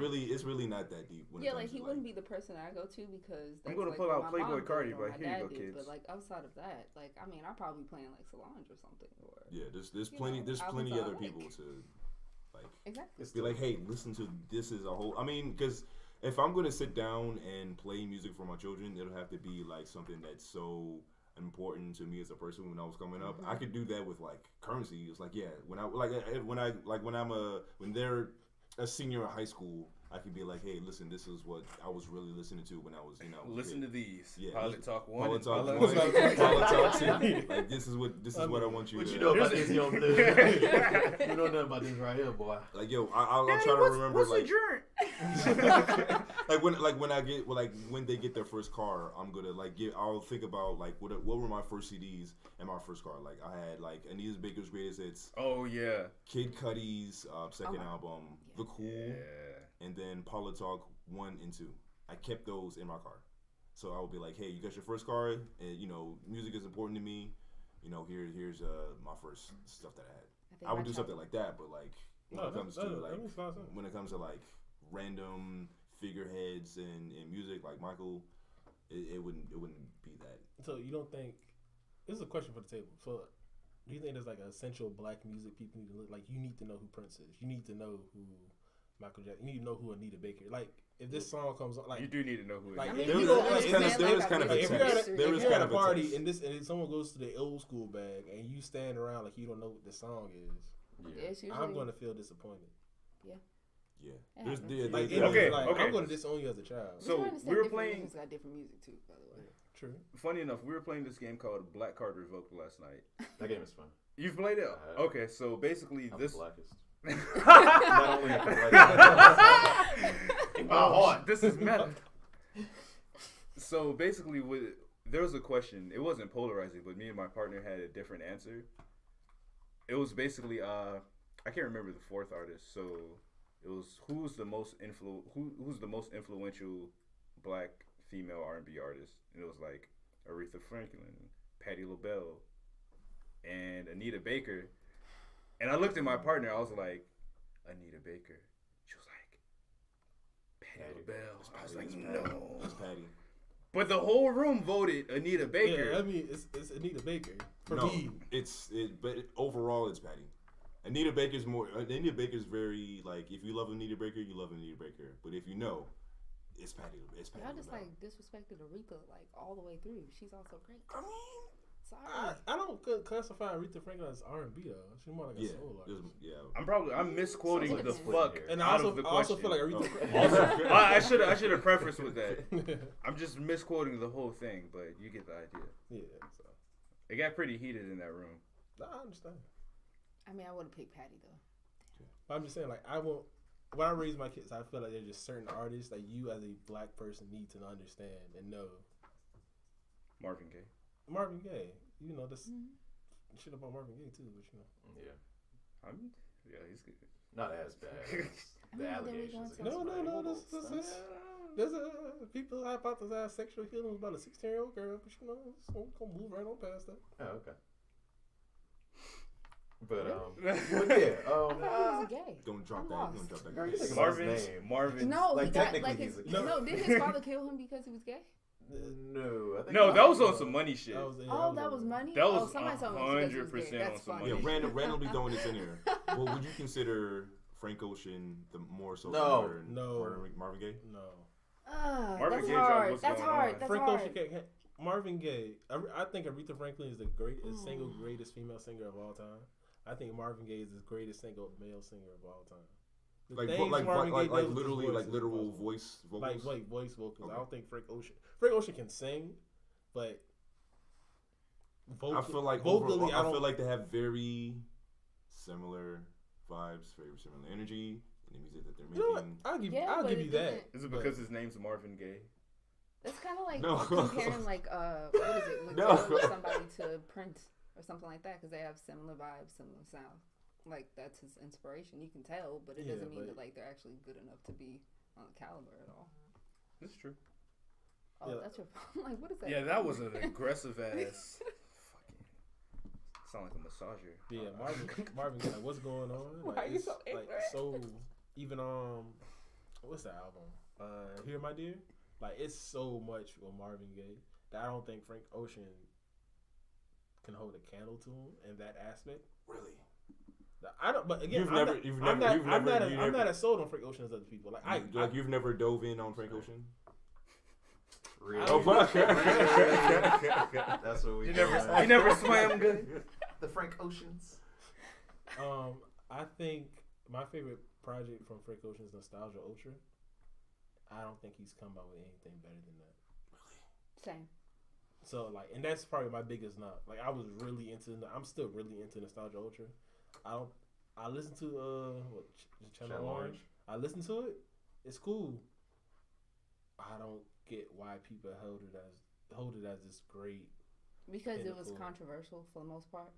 really not that deep. When it Yeah, comes like to, he wouldn't be the person I go to because that's I'm gonna like pull what out my Playboy mom did Cardi, or but my here you dad go, did. kids. But like outside of that, like I mean, I'll probably be playing like Solange or something. Or Yeah, there's you plenty know, there's albums plenty I other like. people to like exactly. be like, hey, listen to this is a whole. I mean, because if I'm gonna sit down and play music for my children, it'll have to be like something that's so important to me as a person when I was coming up. I could do that with like Currency. It's like, yeah, when they're a senior in high school, I could be like, hey, listen, this is what I was really listening to when I was, Listen to these. Yeah, Pilot Talk 1. Pilot and Talk Pilot 1, 2. Pilot Talk 2. Like this is what I want you What to you know about this young dude? You know nothing about this right here, boy. Like, yo, I'll try to remember what's like a joint? when they get their first car, I'm gonna I'll think about like what were my first CDs and my first car. Like I had like Anita's Baker's Greatest Hits, Oh, yeah. Kid Cudi's second album, The Cool, Yeah. and then Pilot Talk 1 and 2. I kept those in my car, so I would be like, hey, you got your first car, and music is important to me. Here's my first stuff that I had. I would do something like that, but like when it comes to like random figureheads and music like Michael, it wouldn't be that. So you don't think this is a question for the table? So do you think there's like essential black music people need to look like? You need to know who Prince is. You need to know who Michael Jackson. You need to know who Anita Baker. Like if this song comes on, like you do need to know who. Like It if is. you go, like, there is kind of a if test. you're at a party and someone goes to the old school bag and you stand around like you don't know what the song is, I'm gonna feel disappointed. Yeah. Yeah. Okay. I'm gonna disown you as a child. So we were playing. Got different music too, by the way. True. Funny enough, we were playing this game called Black Card Revoked last night. That game is fun. You've played it? Okay, so basically I'm this. The blackest. Not only in my heart. This is meta. So basically, there was a question. It wasn't polarizing, but me and my partner had a different answer. It was basically I can't remember the fourth artist. So it was who's the most influential black female R&B artist, and it was like Aretha Franklin, Patti LaBelle, and Anita Baker. And I looked at my partner. I was like, Anita Baker. She was like, Patti LaBelle. I was like, no, it's Patti. But the whole room voted Anita Baker. Yeah, I mean it's Anita Baker for me. But overall it's Patti. Anita Baker's very like if you love Anita Baker, you love Anita Baker. But if you know, it's Patti. It's Patti. Y'all just like disrespected Aretha like all the way through. She's also great. I mean, sorry. I don't classify Aretha Franklin as R&B though. She's more like a soul artist. I'm misquoting the fuck and out of the question. I also feel like Aretha. I should have prefaced with that. I'm just misquoting the whole thing, but you get the idea. Yeah. So. It got pretty heated in that room. I understand. I mean, I would have picked Patti though. But I'm just saying, like, when I raise my kids, I feel like there's just certain artists that you as a black person need to understand and know. Marvin Gaye. You know, this shit about Marvin Gaye too, but you know. Yeah. He's good. Not as bad. The allegations. No. There's people hypothesize sexual healing about a 16-year-old girl, but you know, so we're gonna move right on past that. Oh, okay. But I thought he was gay. Don't drop that. Marvin. No, like he technically got, did his father kill him because he was gay? No, I think that was on some money shit. That was money. That was somebody told me because he was gay. 100% That's on some funny. money. Yeah, randomly throwing this in here. Well, would you consider Frank Ocean the more so modern Marvin Gaye? No. Marvin That's Gaye hard. That's hard. Frank Ocean can't. Marvin Gaye. I think Aretha Franklin is the single greatest female singer of all time. I think Marvin Gaye is the greatest single male singer of all time. Like literal voice vocals. Like voice vocals. Okay. I don't think Frank Ocean can sing, but I feel like vocally, I feel like they have very similar vibes, very similar energy in the music that they're making. You know what? I'll give you that. Is it because his name's Marvin Gaye? It's kind of like comparing like what is it? Micheal with somebody to Prince or something like that because they have similar vibes, similar sound. Like that's his inspiration. You can tell, but it doesn't mean that like they're actually good enough to be on the caliber at all. That's true. Oh, that's your like what is that? Yeah, that was an aggressive ass. Fucking sound like a massager. Yeah, Marvin Gaye, like, what's going on? Why Like, are you so ignorant? so even what's that album? Here My Dear. Like it's so much with Marvin Gaye that I don't think Frank Ocean can hold a candle to him in that aspect. Really? I don't. But again, I'm not as sold on Frank Ocean as other people. Like you've never dove in on Frank Ocean. Really? Oh fuck! That's what we. You never swam good. The Frank Oceans. I think my favorite project from Frank Ocean is Nostalgia Ultra. I don't think he's come out with anything better than that. Really? Same. So and that's probably my biggest knock. Like I'm still really into Nostalgia Ultra. I listen to Channel Orange. I listen to it. It's cool. I don't get why people hold it as this great. Because it was controversial for the most part.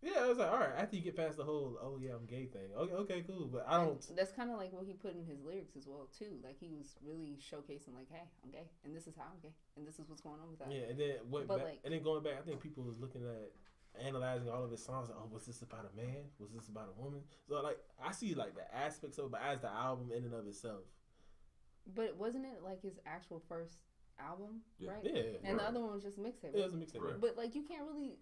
Yeah, I was like, all right. After you get past the whole "oh yeah, I'm gay" thing, okay, cool. But I don't. That's kind of like what he put in his lyrics as well too. Like he was really showcasing, like, "Hey, I'm gay, and this is how I'm gay, and this is what's going on with that." Yeah, and then going back, I think people was looking at analyzing all of his songs. Like, oh, was this about a man? Was this about a woman? So like, I see like the aspects of it, but as the album in and of itself. But wasn't it like his actual first album, right? Yeah. And the other one was just a mixtape. It was a mixtape. Right? But like, you can't really.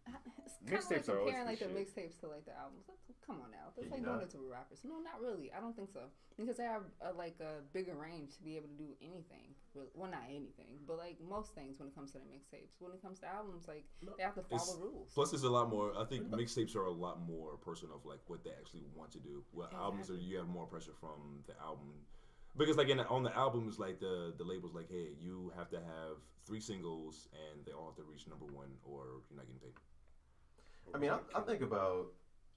It's kind Mixtapes of are like always comparing like the shit. mixtapes to like the albums. Come on now, that's Can like you doing not? it to rappers. No, not really. I don't think so because they have like a bigger range to be able to do anything. Well, not anything, but like most things when it comes to the mixtapes. When it comes to albums, like they have to follow rules. Plus, it's a lot more. I think mixtapes are a lot more personal of like what they actually want to do. Well, albums are you have more pressure from the album. Because like on the albums, like the label's like, hey, you have to have 3 singles and they all have to reach #1 or you're not getting paid. I mean, I think about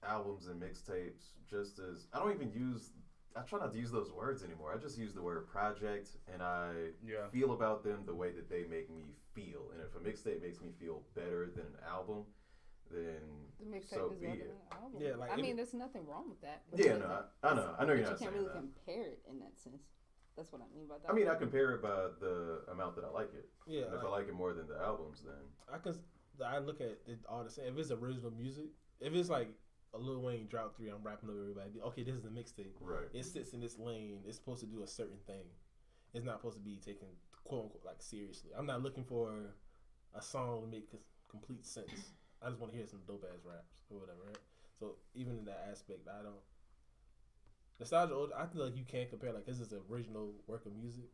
albums and mixtapes just as I try not to use those words anymore. I just use the word project, and I feel about them the way that they make me feel. And if a mixtape makes me feel better than an album, then The mixtape so is be better it. than an album. Yeah, like I mean, there's nothing wrong with that. Yeah, no, I know But you're you not can't saying really that. compare it in that sense. That's what I mean by that. I mean, I compare it by the amount that I like it. Yeah, And if I like it more than the albums, then I look at it all the same. If it's original music, if it's like a Lil Wayne drop 3, I'm rapping over everybody. Okay, this is a mixtape. right. It sits in this lane. It's supposed to do a certain thing. It's not supposed to be taken quote unquote like seriously. I'm not looking for a song to make complete sense. I just want to hear some dope ass raps or whatever. Right? So even in that aspect, I don't. Nostalgia, I feel like you can't compare like this is an original work of music.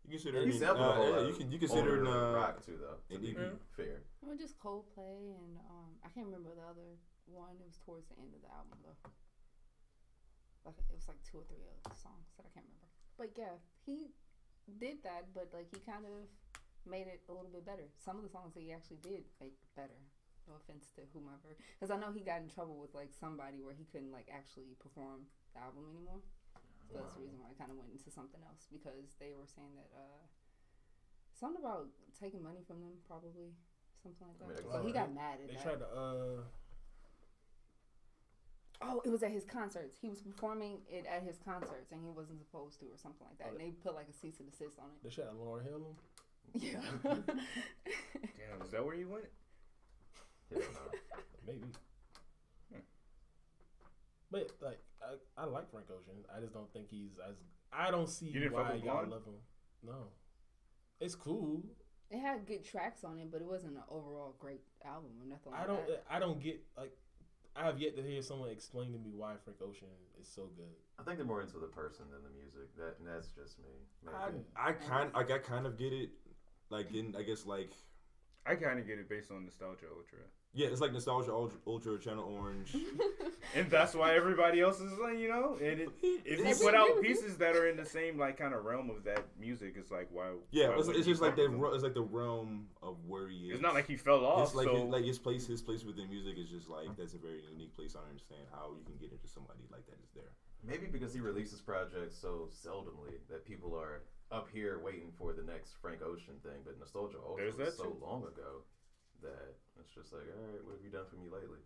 You consider You sampled a whole lot you consider older rock too, though. To be fair. Well, just Coldplay and I can't remember the other one. It was towards the end of the album though. Like it was like 2 or 3 other songs that I can't remember. But yeah, he did that, but like he kind of made it a little bit better. Some of the songs that he actually did make better. No offense to whomever, because I know he got in trouble with like somebody where he couldn't like actually perform the album anymore. So that's the reason why I kind of went into something else, because they were saying that something about taking money from them, probably something like that. So he got mad at that. They tried to Oh, it was at his concerts. He was performing it at his concerts, and he wasn't supposed to, or something like that. And they put like a cease and desist on it. They tried to Lauryn Hill him. Yeah. Damn, is that where you went? Maybe. But like I like Frank Ocean. I just don't think he's as. I don't see why y'all love him. No, it's cool. It had good tracks on it, but it wasn't an overall great album or nothing like that. I don't get like. I have yet to hear someone explain to me why Frank Ocean is so good. I think they're more into the person than the music. That's just me. I kind of get it. Like in, I guess like. I kind of get it based on Nostalgia Ultra. Yeah, it's like Nostalgia Ultra, Channel Orange. And that's why everybody else is like, you know, and if you put out pieces that are in the same like kind of realm of that music, it's like why? Yeah, why it's just like it's like the realm of where he is. It's not like he fell off. It's like so. like his place within music is just like that's a very unique place. I don't understand how you can get into somebody like that is there. Maybe because he releases projects so seldomly that people are up here waiting for the next Frank Ocean thing. But Nostalgia Ultra was so long ago that it's just like, all right, what have you done for me lately?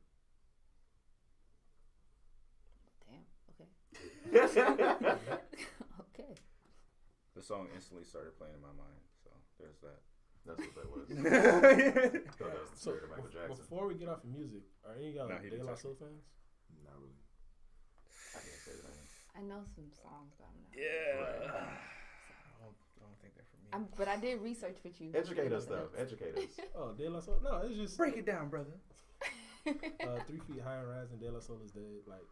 Damn. Okay. Okay. The song instantly started playing in my mind, so there's that. That's what that was. That was the So spirit of Michael Jackson. before we get off of music, are any of y'all De La Soul fans? Not really. I can't say that. I know some songs, but I'm not. Yeah. I don't think they're for me. But I did research with you. Educate us, though. Educate us. Oh, De La Soul? No, it's just Break it down, brother. 3 Feet High and Rising, De La Soul is dead. Like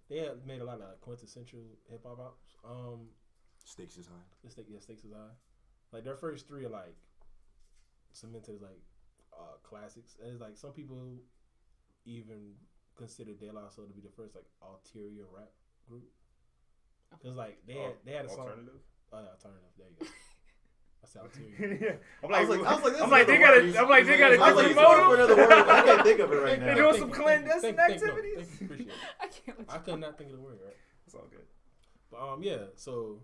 they have made a lot of like, quintessential hip hop albums. Stakes is high. Stakes is high. Like their first 3 are like cemented as like classics. And it's like some people even consider De La Soul to be the first like ulterior rap group. Cause like they had a song. Alternative. Oh yeah, alternative. There you go. I said ulterior. Yeah. I'm like, they got a different motive. I can't think of it right now. They're doing some clandestine activities. Appreciate it. I could not think of the word, right? It's all good. But yeah, so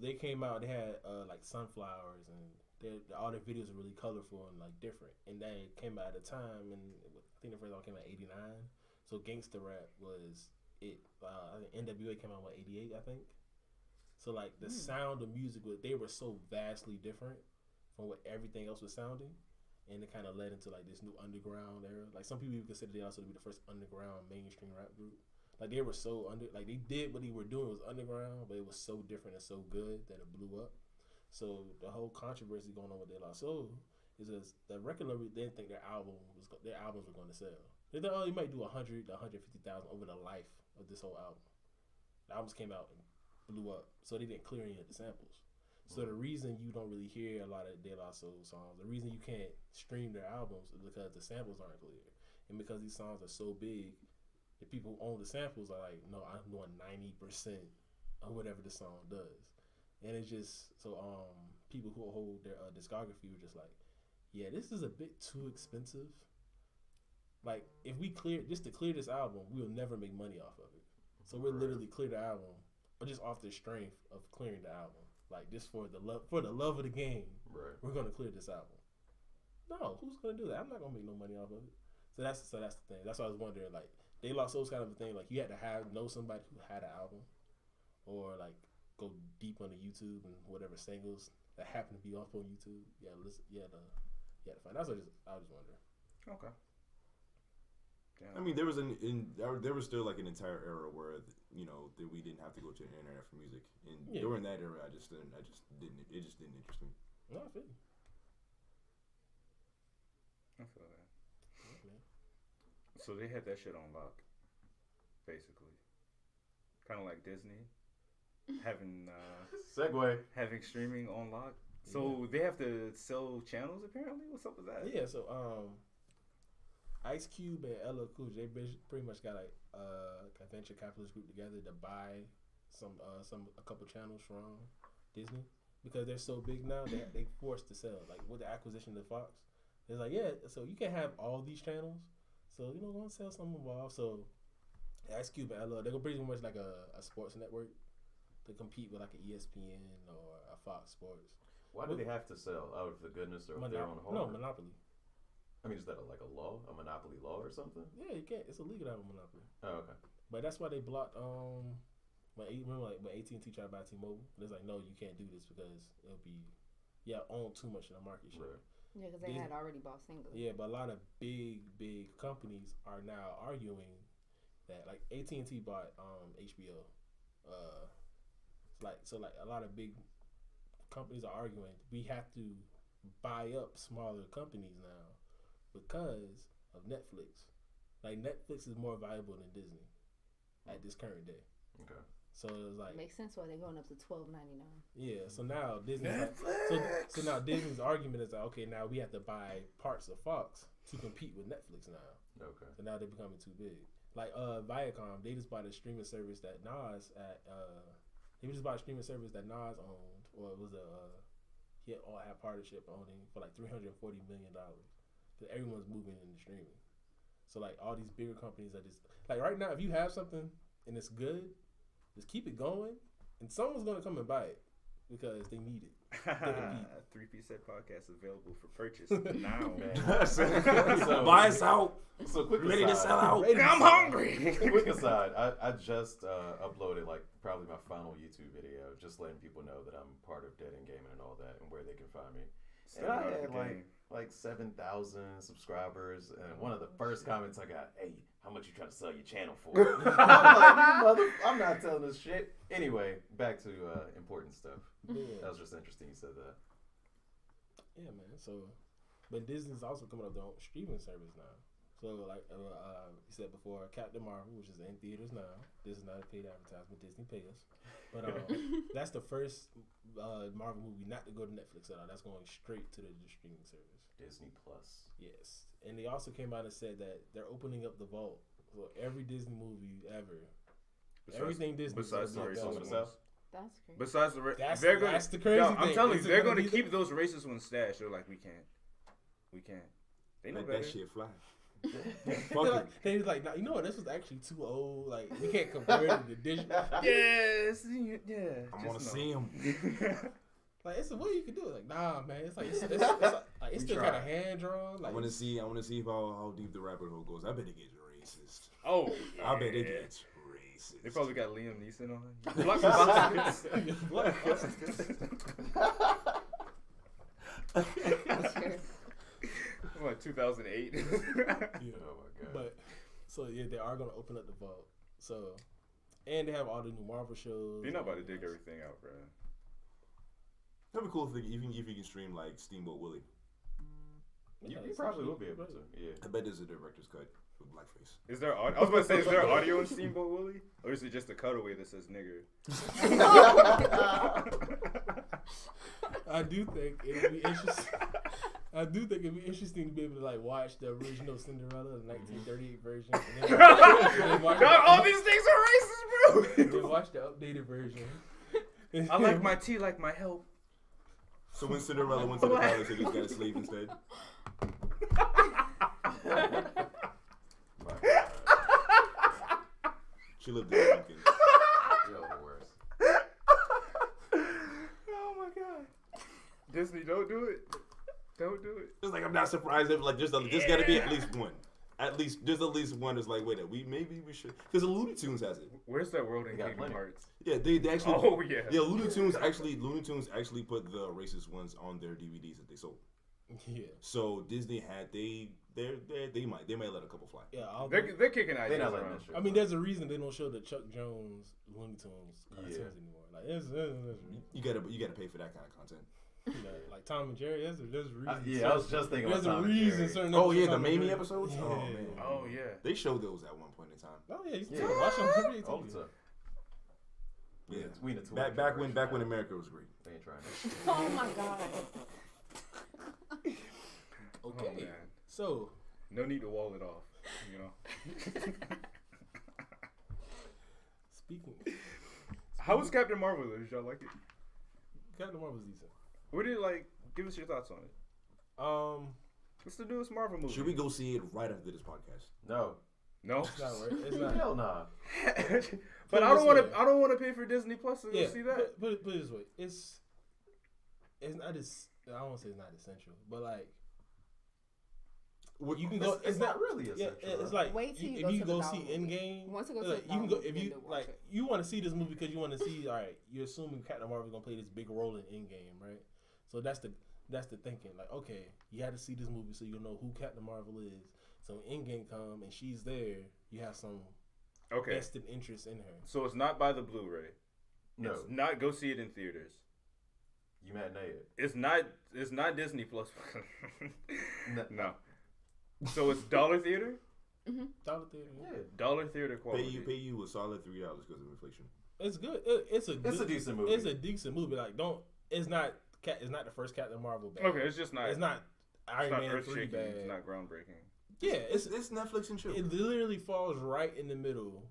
they came out. They had like sunflowers, and all their videos are really colorful and like different. And they came out at a time, and I think the first one came out in '89. So gangsta rap was it. I think NWA came out in '88, I think. So like the sound of music, they were so vastly different from what everything else was sounding, and it kind of led into like this new underground era. Like some people even consider they also to be the first underground mainstream rap group. Like they were so like they did what they were doing was underground, but it was so different and so good that it blew up. So the whole controversy going on with De La Soul is just the record label didn't think their albums were going to sell. They thought, you might do 100 to 150,000 over the life of this whole album. The albums came out and blew up, so they didn't clear any of the samples. So the reason you don't really hear a lot of De La Soul songs, the reason you can't stream their albums is because the samples aren't clear, and because these songs are so big, the people who own the samples are like, no, I'm doing 90% of whatever the song does, and it's just so people who hold their discography were just like, yeah, this is a bit too expensive. Like, if we clear this album, we'll never make money off of it. So we'll literally clear the album, but just off the strength of clearing the album. Like, just for the love of the game, we're gonna clear this album. No, who's gonna do that? I'm not gonna make no money off of it. So that's the thing. That's why I was wondering, like, De La Soul's kind of a thing. Like, you had to know somebody who had an album, or like go deep on the YouTube and whatever singles that happen to be off on YouTube. Yeah, listen. Yeah, to find. That's what I was just wondering. Okay. Damn. I mean, there was still like an entire era where that we didn't have to go to the internet for music, and during that era, it just didn't interest me. No, I feel you. I feel that. Okay. So they had that shit on lock, basically, kind of like Disney having having streaming on lock. So they have to sell channels apparently. What's up with that? Yeah. So Ice Cube and LL Cool J, they pretty much got like a venture capitalist group together to buy a couple channels from Disney because they're so big now. They forced to sell. Like with the acquisition of Fox, they're like, yeah, so you can have all these channels. So go and sell some of them off. So Ice Cube and LL, they're pretty much like a sports network to compete with like an ESPN or a Fox Sports. Why do they have to sell? Out of the goodness of their own heart? No, monopoly. I mean, is that like a law, a monopoly law or something? Yeah, you can't. It's illegal to have a monopoly. Oh, okay. But that's why they blocked. When AT&T tried to buy T-Mobile, it's like, no, you can't do this because it'll be, own too much of the market share. Right. Yeah, because they had already bought singles. Yeah, but a lot of big companies are now arguing that, like AT&T bought HBO. So a lot of big companies are arguing we have to buy up smaller companies now. Because of Netflix. Like, Netflix is more valuable than Disney at this current day. Okay. So it's like, makes sense why they're going up to $12.99. Yeah. So now Disney. Netflix. So now Disney's argument is like, okay, now we have to buy parts of Fox to compete with Netflix now. Okay. So now they're becoming too big. Like Viacom, they just bought a streaming service that Nas owned, or it was he had partnership owning for like $340 million. Because everyone's moving into streaming. So like all these bigger companies are just like right now, if you have something and it's good, just keep it going, and someone's gonna come and buy it because they need it. 3-piece set podcast available for purchase now, man. So, buy us out. So quick ready aside, to sell out. I'm hungry. Quick aside, I just uploaded like probably my final YouTube video, just letting people know that I'm part of Dead End Gaming and all that, and where they can find me. And I had like 7,000 subscribers, and one of the first comments I got, "Hey, how much you trying to sell your channel for?" I'm like, I'm not telling this shit. Anyway, back to important stuff. Yeah. That was just interesting you said that. Yeah, man. So, but Disney's also coming up with their own streaming service now. So, like you said before, Captain Marvel, which is in theaters now. This is not a paid advertisement. Disney pay us. But that's the first Marvel movie not to go to Netflix at all. That's going straight to the streaming service. Disney Plus. Yes. And they also came out and said that they're opening up the vault. So every Disney movie ever. Everything Disney. Besides the racist ones. That's crazy. Besides the that's the crazy thing. I'm telling you, they're going to keep those racist ones stashed. They're like, we can't. They know Let better. that shit fly. They was like, nah, you know what? This was actually too old. Like, we can't compare it to the digital. Yes, I want to see him. Like, it's a way you can do it. Like, nah, man. It's like it's still kind of hand drawn. Like, I want to see how deep the rabbit hole goes. I bet it gets racist. Oh, I bet it gets racist. They probably got Liam Neeson on it. Like 2008. Yeah. Oh my god. But so yeah, they are gonna open up the vault. So, and they have all the new Marvel shows. You're not about to dig everything out, bro. That'd be cool if you can stream like Steamboat Willie. You probably will be able to. Yeah. I bet there's a director's cut with blackface. Is there? I was about to say, is there audio in Steamboat Willie, or is it just a cutaway that says "nigger"? I do think it'd be interesting. I do think it'd be interesting to be able to like watch the original Cinderella, the 1938 version. And then watch all these things are racist, bro. and then watch the updated version. I like my tea like my help. So when Cinderella went to the palace, they just got a slave instead. She lived in Pumpkin. Yo, the worst. Oh my god. Disney, don't do it. Don't do it. It's like I'm not surprised if like there's got to be at least one. At least there's at least one that's like, wait, maybe we should, because the Looney Tunes has it. Where's that world in They got Kingdom plenty. Hearts? Yeah, they actually. Oh yeah. Yeah, Looney Tunes actually put the racist ones on their DVDs that they sold. Yeah. So Disney had they might let a couple fly. Yeah. They're kicking They're ideas not letting around. that shit. I mean, there's a reason they don't show the Chuck Jones Looney Tunes cartoons Yeah. anymore. Like, there's You gotta pay for that kind of content. you know, like Tom and Jerry. There's a reason. Yeah, I was just thinking about There's a Tom and reason. Jerry. Certain Oh yeah, episodes the Tom and Mamie Jerry- episodes. Yeah. Oh man. Oh yeah. They showed those at one point in time. Oh yeah, you Yeah. still watch them every All the TV. time. Yeah. We in the Back when America was great. They ain't trying to. Oh my god. Okay. Oh, man. So No need to wall it off. You know. speaking, How was Captain Marvel? Did y'all like it? Captain Marvel was decent. What did give us your thoughts on it? What's the newest Marvel movie? Should we go see it right after this podcast? No. No. It's not right. It's not. Hell nah. But I this don't want way. to. I don't want to pay for Disney Plus to Yeah. go see that. Put it this way. It's not as I don't want to say it's not essential, but like you can go. It's not really Yeah, essential. it's like Wait till you if go you to the go Dollar see Movie. Endgame. Once you go to like, the you can Dollar go if Movie, you then watch like it. you want to see this movie because you want to see. All right, you're assuming Captain Marvel's gonna play this big role in Endgame, right? So that's the thinking. Like, okay, you had to see this movie so you know who Captain Marvel is. So when Endgame come and she's there, you have some Okay. vested interest in her. So it's not by the Blu-ray. No. It's not go see it in theaters. You matinee it. It's not Disney Plus. No. So it's dollar theater. Dollar Theater. Yeah. Dollar theater quality. Pay you a solid $3 because of inflation. It's good. It's a decent movie. It's a decent movie. Like it's not the first Captain Marvel bad. Okay, it's just not. It's not Iron It's not Man 3 earth-shaking. bad. It's not groundbreaking. Yeah, It's Netflix and chill. it literally falls right in the middle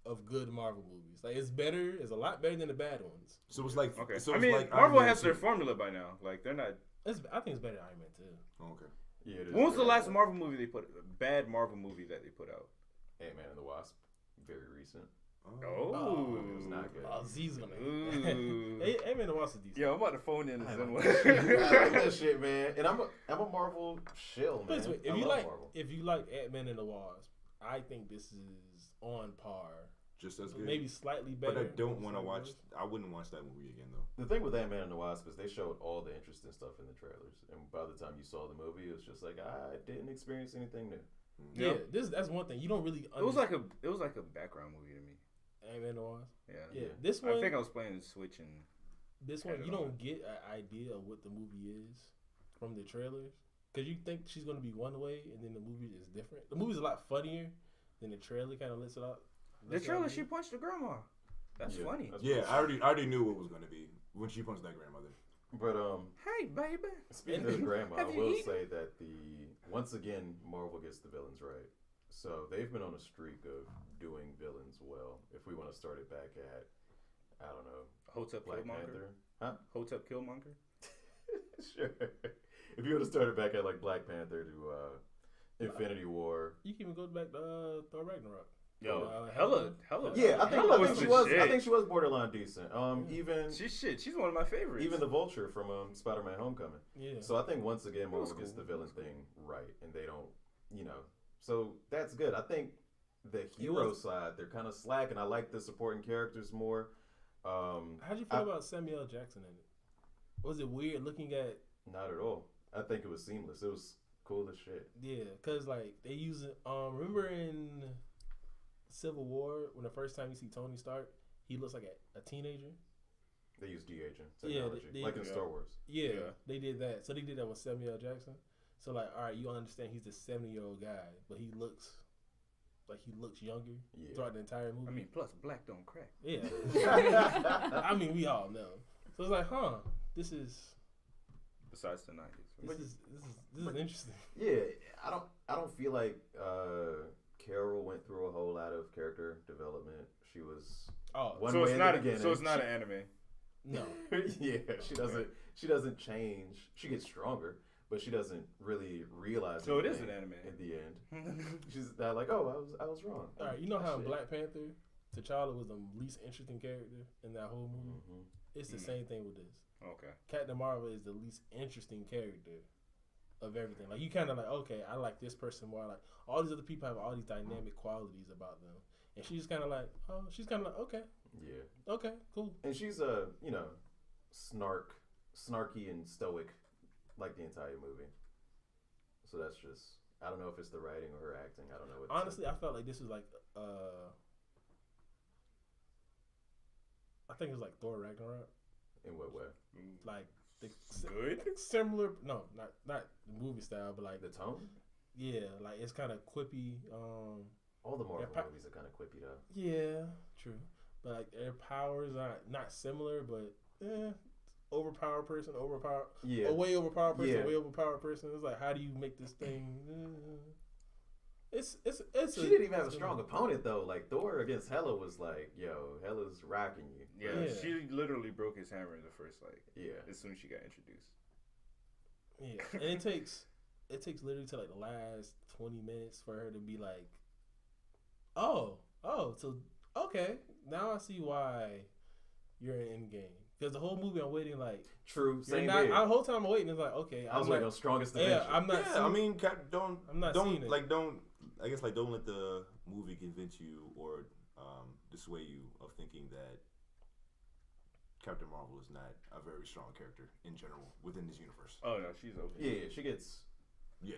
of good Marvel movies. Like it's better. It's a lot better than the bad ones. So it's like Okay. So I it's mean, like Marvel Iron Man has their 2. formula by now. Like they're not. I think it's better than Iron Man 2. Oh, okay. Yeah, it is When was the very last good. Marvel movie they put? Bad Marvel movie that they put out? Ant-Man and the Wasp. Very recent. Oh, it was not good. Oh, Z's gonna. Ooh. Ant-Man and the Wasp is decent. Yo, I'm about to phone in. I Zen like one. that shit, man. And I'm a Marvel shill, man. But wait, I love Marvel. if you like Ant-Man and the Wasp, I think this is on par. Just as good. Maybe slightly better. But I don't want to watch. I wouldn't watch that movie again though. The thing with Ant-Man and the Wasp is they showed all the interesting stuff in the trailers, and by the time you saw the movie, it was just like I didn't experience anything new. Yeah, that's one thing. You don't really. It was like a background movie to me. Ant-Man and the Wasp. Yeah. Yeah, this one. I think I was playing the Switch and. This one, you don't get an idea of what the movie is from the trailers. Because you think she's going to be one way, and then the movie is different. The movie's a lot funnier than the trailer kind of lets it out. The trailer, she punched the grandma. That's funny. That's Yeah, pretty I already knew what was gonna be when she punched that grandmother. But Hey, baby. speaking of grandma, I Have you will eaten? say that once again Marvel gets the villains right. So they've been on a streak of doing villains well. If we want to start it back at, I don't know, Hotep Black Killmonger. Panther, huh? Hotep Killmonger. Sure. If you want to start it back at like Black Panther to Infinity War. You can even go back to Thor Ragnarok. Yo, hella. Yeah, I think Hella was she the was. shit. I think she was borderline decent. Even She's one of my favorites. even the Vulture from Spider-Man: Homecoming. Yeah. So I think once again was Marvel gets cool. the villain thing right, and they don't, So that's good. I think the hero side they're kind of slack, and I like the supporting characters more. How'd you feel about Samuel L. Jackson in it? Was it weird looking at? Not at all. I think it was seamless. It was cool as shit. Yeah, cause like they use it. Remember in Civil War when the first time you see Tony Stark, he looks like a teenager. They use de-aging Yeah, technology, they- like in yeah. Star Wars. Yeah, Yeah. they did that. So they did that with Samuel L. Jackson. So like, all right, you understand he's a 70-year-old guy, but he looks younger throughout the entire movie. I mean, plus black don't crack. Yeah. I mean, we all know. So it's like, this is Besides the 90s. this is interesting. Yeah, I don't feel like Carol went through a whole lot of character development. She was one so way it's not at the beginning. so it's not an anime. No. Yeah, she doesn't change. She gets stronger, but she doesn't really realize. So it is an anime in the end. She's not like, oh, I was wrong. All right, you know how in Black Panther, T'Challa was the least interesting character in that whole movie. Mm-hmm. It's the same thing with this. Okay. Captain Marvel is the least interesting character of everything. Like, you kind of like, okay, I like this person more. Like, all these other people have all these dynamic qualities about them, and she's kind of like, okay, yeah, okay, cool. And she's snarky and stoic, like the entire movie. So that's just, I don't know if it's the writing or her acting. I don't know. Honestly, I felt like this was like, I think it was like Thor Ragnarok. In what way? Like Good. similar. No, not the movie style, but like The tone? yeah, like it's kind of quippy. All the Marvel movies are kind of quippy though. Yeah, true. But like their powers are not similar, but overpowered person, Yeah. a way overpowered person, Yeah. a way overpowered person. It's like, how do you make this thing? It's She didn't even have a strong opponent though. Like Thor against Hela was like, yo, Hela's rocking you. Yeah, she literally broke his hammer in the first as soon as she got introduced. Yeah, and it takes literally to like the last 20 minutes for her to be like, so okay, now I see why you're in Endgame. Because the whole movie I'm waiting like, true, same the whole time I'm waiting, it's like, okay, I was waiting on strongest Avenger. Yeah, I'm not. Yeah, I mean, don't let the movie convince you or dissuade you of thinking that Captain Marvel is not a very strong character in general within this universe. Oh no, she's okay. Yeah, she gets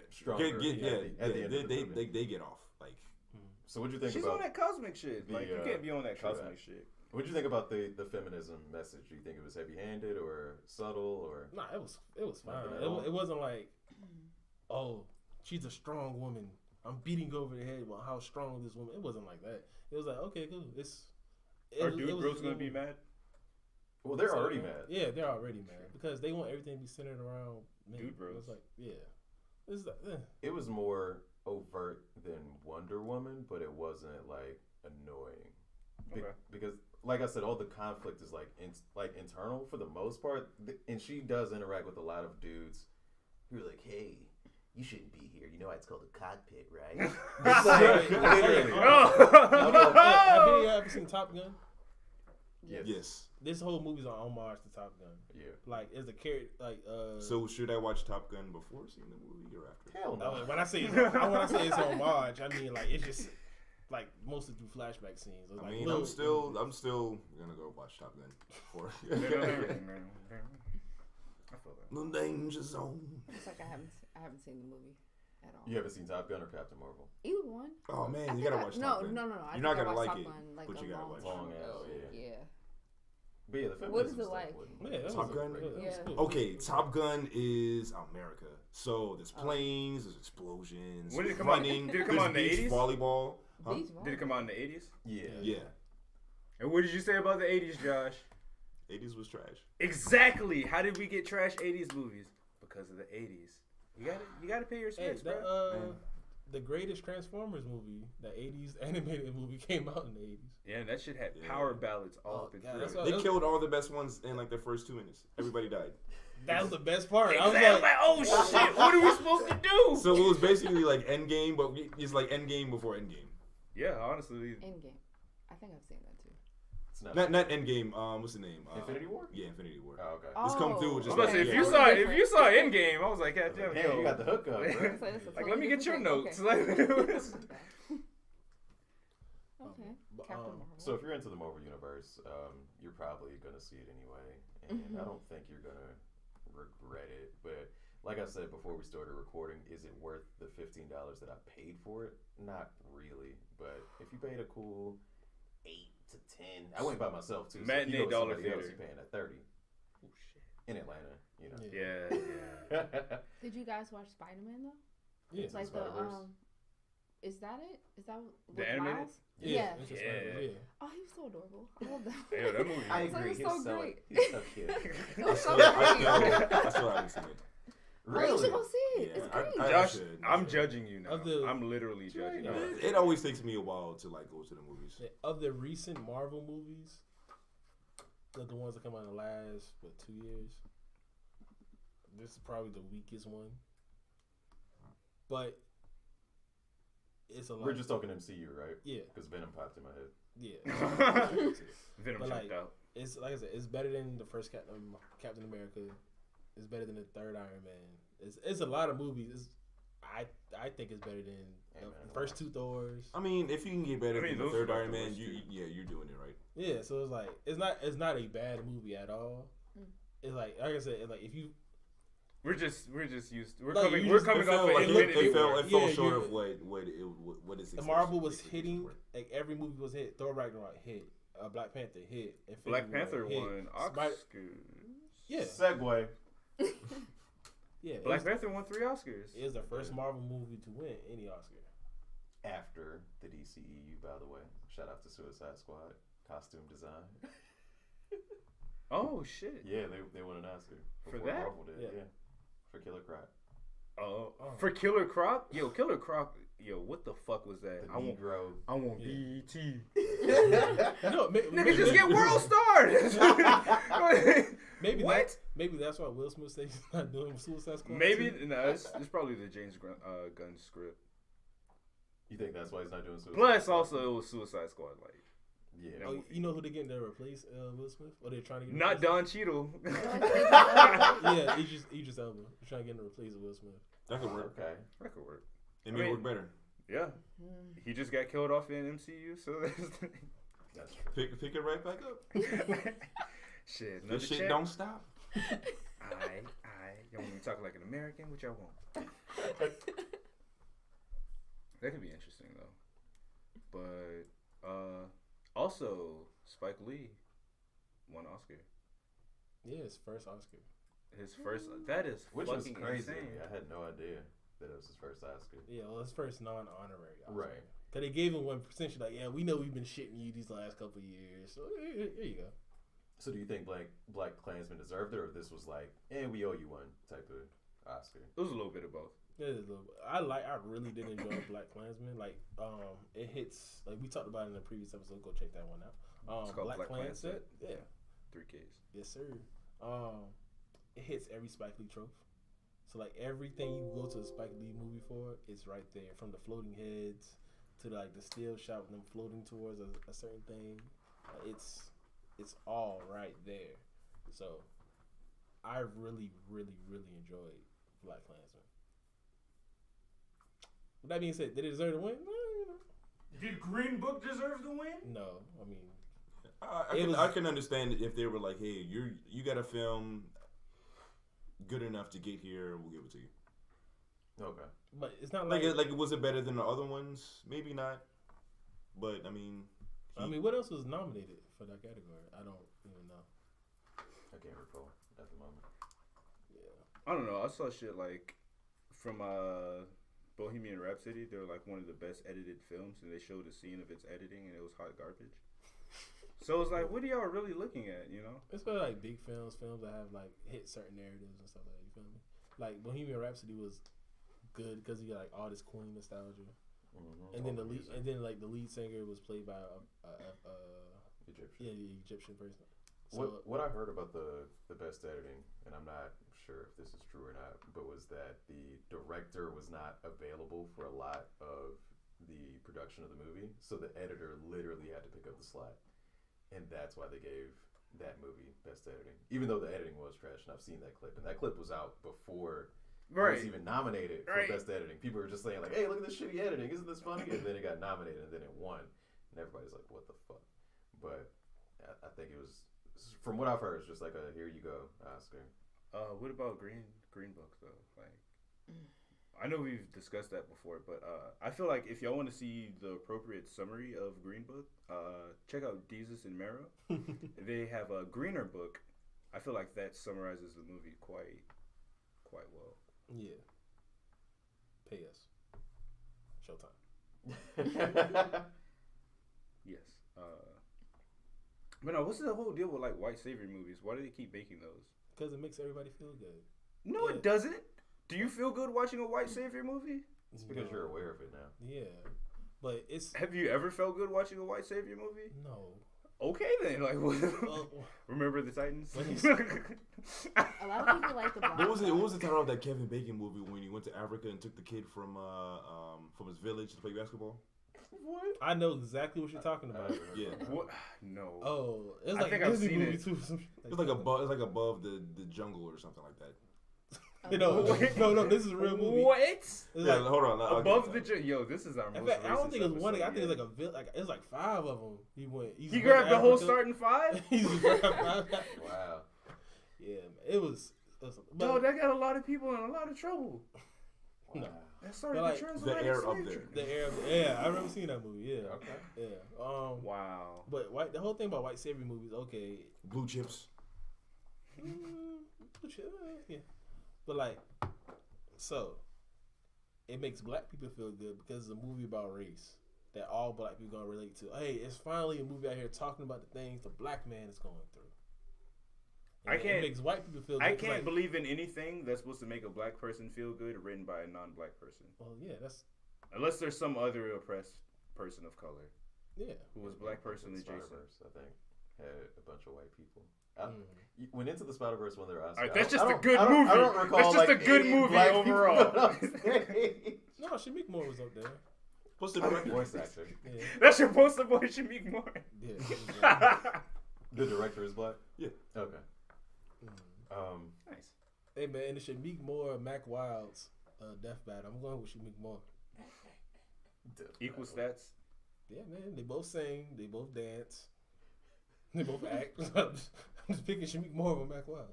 stronger. at the end of the movie. They get off. Like, so what'd you think she's about on that cosmic shit? Like, you can't be on that cosmic shit. What'd you think about the feminism message? Do you think it was heavy-handed or subtle or? Nah, it was fine. It wasn't like, oh, she's a strong woman. I'm beating over the head about how strong this woman. It wasn't like that. It was like, okay, cool. Are dude bros gonna be mad? Well, they're already mad. Yeah, they're already mad because they want everything to be centered around men. Dude bros. It's like, yeah, it's like, It was more overt than Wonder Woman, but it wasn't like annoying. Because, like I said, all the conflict is like internal for the most part, and she does interact with a lot of dudes who are like, "Hey, you shouldn't be here. You know it's called a cockpit, right?" It's like, literally. Have you ever seen Top Gun? yes. This whole movie's on homage to Top Gun. Yeah. Like, it's a character, like, So should I watch Top Gun before seeing the movie or after? Hell no. When I say it's homage, I mean, like, it's just, like, mostly through flashback scenes. It's I like, mean, I'm still gonna go watch Top Gun before. I feel that. The danger zone. It's like I haven't seen the movie at all. You haven't seen Top Gun or Captain Marvel? Either one. Oh man, you gotta watch Top Gun. No. You're not gonna like it, Like but you gotta watch Long it. ass, Yeah. But yeah, the feminism What is it stuff like? Yeah, that Top was Gun? that was Yeah. cool. Okay, Top Gun is America. So there's planes, there's explosions, When did it come running, out? Did it come out in the there's beach 80s? volleyball. Huh? Beach Did it come out in the 80s? Yeah. Yeah. And what did you say about the 80s, Josh? 80s was trash. Exactly. How did we get trash 80s movies? Because of the 80s. You gotta pay your respects, bro. The greatest Transformers movie, the 80s animated movie, came out in the 80s. Yeah, that shit had power ballads all up and God, through that's it. what- They killed all the best ones in like the first 2 minutes. Everybody died. That was the best part. Exactly. I was like, Oh shit, what are we supposed to do? So it was basically like Endgame, but it's like Endgame before Endgame. Yeah, honestly. Endgame. I think I've seen that too. It's Not Endgame. What's the name? Infinity War? Yeah, Infinity War. Oh, okay. It's come through. I was Just about to say, like, if you saw Endgame, I was like, God damn, Damn, you got the hookup, bro. Like, let me get your notes. Okay. But, Captain Marvel. So if you're into the Marvel Universe, you're probably gonna see it anyway, and I don't think you're gonna regret it. But like I said before we started recording, is it worth the $15 that I paid for it? Not really. But if you paid a cool 8 to 10, I went by myself too. Matinee so if you dollar somebody else, theater. you're paying at 30 Oh shit. in Atlanta. You know. Yeah. Did you guys watch Spider-Man though? Yeah. It's like the Is that it? Is that The with animated? Miles? Yeah. Oh, he was so adorable. I love that. Yeah, that movie. I So agree. he's so He's so great. He's so cute. It was so I still great. haven't seen it. Oh, you should go see it. Yeah, It's great. I Josh, should. I'm judging you now. Of the- I'm literally judging you. It always takes me a while to like go to the movies. Of the recent Marvel movies, the ones that come out in the last 2 years, this is probably the weakest one. But it's a lot. We're just talking MCU, right? Yeah. Because Venom popped in my head. Yeah. Venom But, jumped out. It's like I said, it's better than the first Captain America. It's better than the third Iron Man. It's a lot of movies. I think it's better than the first two Thors. I mean, if you can get better than the those third are Iron the Man, worst you're doing it right. Yeah, so it's like it's not a bad movie at all. It's like I said, it's like if you We're just used. We're No, coming. you We're just- coming It off felt of like Infinity it War. fell Yeah, short you- of what is the Marvel was hitting, like every movie was hit. Thor Ragnarok hit. Black Panther hit. Infinity Black War Panther hit. won Spider- Oscars. Yeah, Segue. yeah. Black Panther won 3 Oscars. It was the first Marvel movie to win any Oscar. After the DCEU, by the way. Shout out to Suicide Squad. Costume design. Oh shit! Yeah, they won an Oscar. For before that? Marvel did, Yeah. yeah. For Killer Croc. Oh, for Killer Croc. Yo, Killer Croc. Yo, what the fuck was that? The I want Yeah. BET. No, Nigga, just get world starred. maybe What? maybe that's why Will Smith says he's not doing Suicide Squad. Maybe 2. no. It's probably the James Gunn script. You think that's why he's not doing Suicide Plus, Squad? also it was Suicide Squad. Like, Yeah. Oh, you know who they're getting to replace Will Smith? Or they're trying to get not Don Cheadle. Yeah, Idris Elba. They're trying to get him to replace Will Smith. That could work. Okay. That could work. It may work better. Yeah, he just got killed off in MCU, so That's true. Pick it right back up. shit. Another This shit check. don't stop. I. Y'all want me to talk like an American? What y'all want? That could be interesting though. But also Spike Lee won Oscar. Yeah, his first Oscar. His first. That is Which was fucking crazy to insane. me. I had no idea that it was his first Oscar. Yeah, well, his first non-honorary Oscar. Right. Because they gave him one percent. Like, yeah, we know we've been shitting you these last couple of years. So here you go. So do you think Black Klansman deserved it, or this was like, we owe you one type of Oscar? It was a little bit of both. It is a little bit. I really did enjoy Black Klansman. Like, it hits, like we talked about in the previous episode. Go check that one out. It's called Black Klansman. Klansman. Yeah. 3 Ks. Yes, sir. It hits every Spike Lee trope. So like everything you go to a Spike Lee movie for, it's right there. From the floating heads to like the still shot with them floating towards a certain thing. It's all right there. So I really, really, really enjoyed Black Klansman. With that being said, did it deserve to win? Did Green Book deserve to win? No. I mean, I can understand if they were like, hey, you got a film good enough to get here, we'll give it to you. Okay. but it's not Like was it better than the other ones? Maybe not. But I mean, what else was nominated for that category? I don't even know. I can't recall at the moment. Yeah. I don't know. I saw shit like from Bohemian Rhapsody. They were like one of the best edited films, and they showed a scene of its editing, and it was hot garbage. So it's like, what are y'all really looking at? You know? It's for like big films that have like hit certain narratives and stuff like that. You feel me? Like Bohemian Rhapsody was good because you got like all this Queen nostalgia, and then the lead singer was played by Egyptian. the Egyptian person. So What I heard about the best editing, and I'm not sure if this is true or not, but was that the director was not available for a lot of the production of the movie, so the editor literally had to pick up the slack, and that's why they gave that movie best editing, even though the editing was trash. And I've seen that clip, and that clip was out before it was even nominated for best editing. People were just saying like, "Hey, look at this shitty editing! Isn't this funny?" And then it got nominated, and then it won, and everybody's like, "What the fuck?" But I think it was, from what I've heard, it's just like a here you go Oscar. What about Green Book though? Like, I know we've discussed that before, but I feel like if y'all want to see the appropriate summary of Green Book, check out Jesus and Mero. They have a Greener Book, I feel like that summarizes the movie quite well. Yeah. Pay us. Showtime. Yes. But no, what's the whole deal with like white savior movies? Why do they keep making those? Because it makes everybody feel good. No, it doesn't. Do you feel good watching a white savior movie? It's because you're aware of it now. Yeah. But it's... Have you ever felt good watching a white savior movie? No. Okay then, like remember the Titans? A lot of people like the black. What was the title of that Kevin Bacon movie when he went to Africa and took the kid from his village to play basketball? What? I know exactly what you're talking about. Yeah. What? No. Oh, it's like I think a Disney I've seen movie it. too. It's like above the jungle or something like that. No, this is a real movie. What? It's like, hold on. Above the yo, this is our in most fact, I don't think it's one. I think episode it's like it's like 5 of them. He went. He grabbed the whole starting 5? He's grabbed 5. Wow. Yeah, man, it was. No, that got a lot of people in a lot of trouble. No. That started But, like, the transatlantic the air up slave there. trade. The air. Yeah, I remember seeing that movie. Yeah. Okay. Yeah. Wow. But the whole thing about white savior movies, okay. Blue Chips. Yeah. But like, so it makes black people feel good because it's a movie about race that all black people gonna relate to. Hey, it's finally a movie out here talking about the things the black man is going through. And it makes white people feel good. I can't believe in anything that's supposed to make a black person feel good written by a non-black person. Well, yeah, that's Unless there's some other oppressed person of color yeah. who was black person adjacent. Spider-Verse, I think, had a bunch of white people. You went into the Spider-Verse when they were Oscar. All right, that's just a I good don't- movie. I don't recall, That's just like, a good any movie black people overall. on stage. No, Shamik Moore was up there. What's the director? Voice actor. Yeah, That's your poster boy, Shamik Moore. yeah. The director is black? Yeah. Okay. Nice. Hey man, and the Shamik Moore, Mac Wild's death battle. I'm going with Shamik Moore. Equal stats. Yeah, man. They both sing. They both dance. They both act. I'm just picking Shamik Moore over Mac Wild.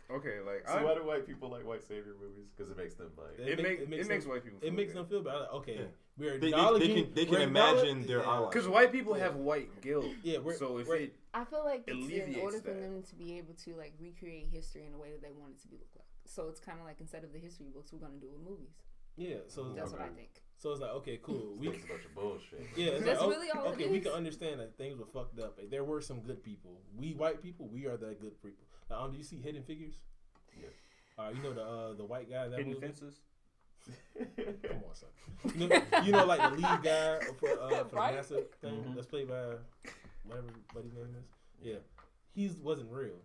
Okay, like So why do white people like white savior movies? Because it makes them like... it makes white people feel It makes good. them feel bad. Like, okay, Yeah. we're They acknowledging. can we're imagine acknowledging- their allies. Because white people have white guilt. Yeah, so if we're- it I feel like it's in alleviates order for that. them to be able to like recreate history in a way that they want it to be look like. So it's kind of like instead of the history books, we're gonna do it with movies. Yeah, so That's what I think. So it's like, okay, cool. We It's a bunch of bullshit. yeah, it's That's like, really all it okay, we is. can understand that things were fucked up. Like, there were some good people. We white people, we are the good people. Now, do you see Hidden Figures? Yeah. You know the white guy in that hidden movie. fences. Come on, son. You know, like the lead guy for Right? the NASA thing Mhm. that's played by whatever his name is. Yeah, he wasn't real.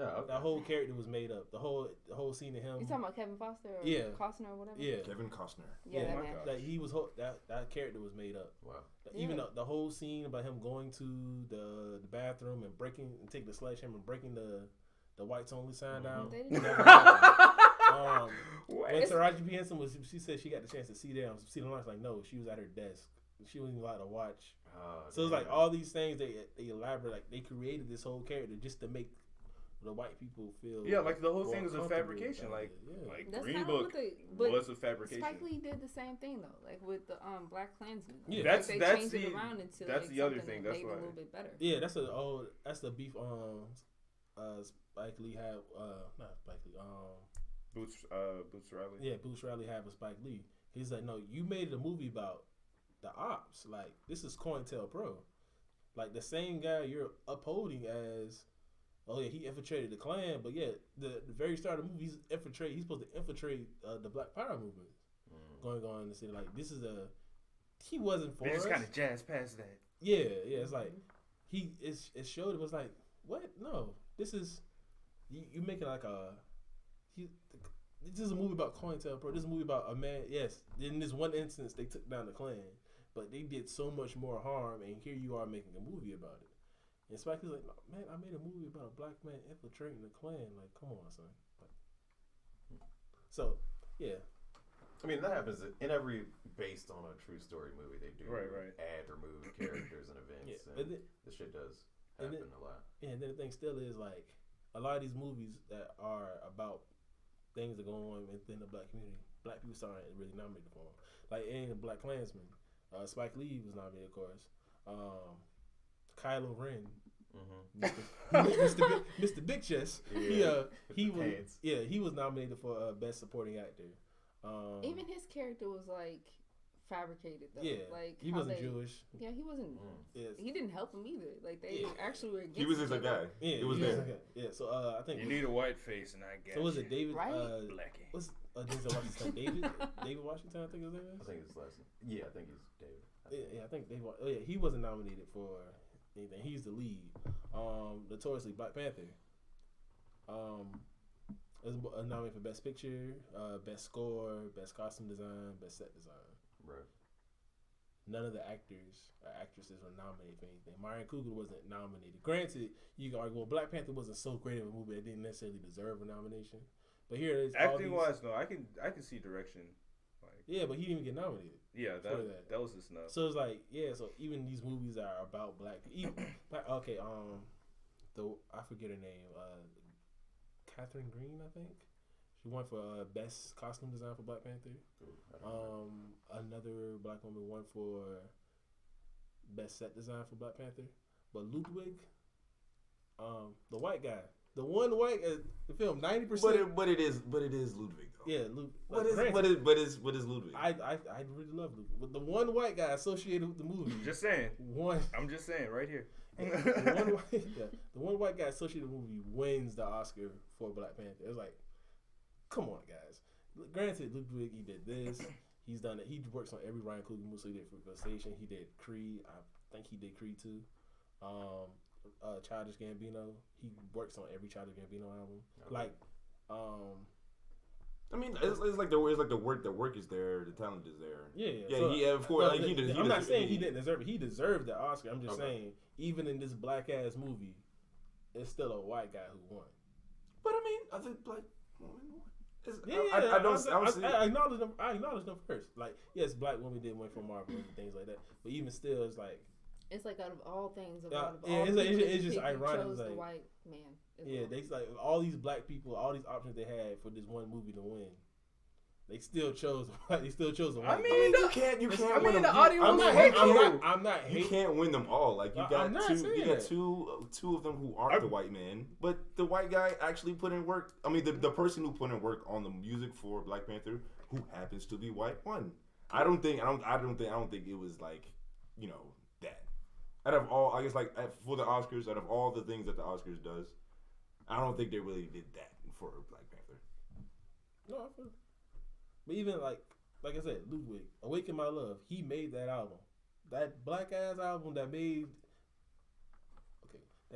Oh, okay. That whole character was made up. The whole scene of him. You talking about Kevin Foster or Yeah. Costner or whatever? Yeah, Kevin Costner. Yeah, Yeah, that my man. God. like he was that character was made up. Wow. Like, even Yeah. the whole scene about him going to the bathroom and taking the sledgehammer and breaking the whites only sign down. They Never didn't- happened. What? When Taraji P. Henson she said she got the chance to see the lunch. Like, no, she was at her desk. She wasn't allowed to watch. So it's like all these things they elaborate. Like they created this whole character just to make the white people feel. Yeah, like the whole more thing was a comfortable fabrication. about Like, it. Yeah. like That's Green kind Book of what but was a fabrication. Spike Lee did the same thing though, like with the Black Klansman. Yeah. Like, That's- they that's changed the- it around into that's like the other something thing, that that's made it why- a little bit better. Yeah, that's the beef. Spike Lee had not Spike Lee. Boots Riley. Yeah, Bruce Riley had with Spike Lee. He's like, no, you made a movie about the ops. Like, this is COINTELPRO. Like, the same guy you're upholding as, oh yeah, he infiltrated the Klan, but yeah, the very start of the movie, he's supposed to infiltrate the Black Power movement going on in the city. Like, he wasn't for They just us. kind of jazz past that. Yeah, it's like, it showed, it was like, what? No, this is, you make it like this is a movie about COINTELPRO. This is a movie about a man. Yes, in this one instance, they took down the Klan, but they did so much more harm. And here you are making a movie about it. And Spike is like, man, I made a movie about a black man infiltrating the Klan. Like, come on, son. So, yeah. I mean, that happens in every based on a true story movie. They do Right. add remove characters and events. Yeah, and but then- this shit does and happen then- a lot. Yeah, and then the thing still is like a lot of these movies that are about things that go on within the black community, black people started really nominated for them. Like in the Black Klansman, Spike Lee was nominated, of course. Kylo Ren Mr. Big Chest. He was nominated for Best Supporting Actor. Even his character was like fabricated though. Yeah, like he wasn't Jewish. Yeah, he wasn't. Yes. He didn't help him either. Like they actually were against. He was just a guy. Yeah, he was there. Yeah, so I think you need a white face, and I guess. So was it David? Right? Blackie. What's Denzel Washington? David Washington, I think his name is. I think it's last name. Yeah, I think it's David. I think David. Oh yeah, he wasn't nominated for anything. He's the lead. Notoriously Black Panther. Was nominated for Best Picture, Best Score, Best Costume Design, Best Set Design. Right. None of the actors or actresses were nominated for anything. Ryan Coogler wasn't nominated. Granted, you can argue, well, Black Panther wasn't so great of a movie that didn't necessarily deserve a nomination. But here it is. Acting wise, no, I can see direction. Like, yeah, but he didn't even get nominated. Yeah, that was just enough. So it's like, so even these movies are about black people. Okay, I forget her name. Catherine Green, I think. She won for Best Costume Design for Black Panther. Another black woman won for Best Set Design for Black Panther. But Ludwig, the white guy, the one white the film 90%. But it is Ludwig though. Yeah, Ludwig. What is Ludwig? I really love Ludwig. But the one white guy associated with the movie. Just saying. I'm just saying right here. the one white guy associated with the movie wins the Oscar for Black Panther. It's like, come on, guys. Granted, Ludwig, he did this. He's done it. He works on every Ryan Coogler movie. So he did Fruitvale Station. He did Creed. I think he did Creed too. Childish Gambino. He works on every Childish Gambino album. Okay. I mean, it's like the work is there, the talent is there. Yeah. So, of course. I'm not saying he didn't deserve it. He deserved the Oscar. I'm just saying, even in this black ass movie, it's still a white guy who won. But I mean, I think black woman won. I acknowledge them. I acknowledge them first. Like, yes, black women did win for Marvel and things like that. But even still, it's like out of all things, it's just ironic. Chose like, the white man. They like all these black people, all these options they had for this one movie to win. They still chose. They still chose the white. I mean, you can't win them. The audience. I'm not. You can't win them all. Like you got two. You got that. two of them who aren't the white man, but the white guy actually put in work. I mean, the person who put in work on the music for Black Panther, who happens to be white, won. I don't think it was like, that. Out of all, I guess for the Oscars, out of all the things that the Oscars does, I don't think they really did that for Black Panther. No, I feel. But even like I said, Ludwig, Awaken My Love, he made that album. That black ass album that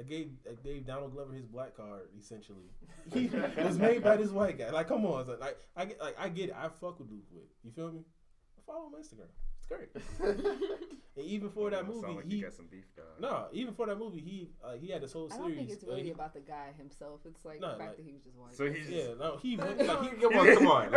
gave Donald Glover his black card, essentially. He was made by this white guy. Like, come on. I get it. I fuck with Ludwig. You feel me? I follow him on Instagram. It's great. And even for that movie, he got some beef, dog. No, even for that movie, he had this whole series. I don't think it's really about the guy himself. It's like the fact that he was just white. So he went. Come on.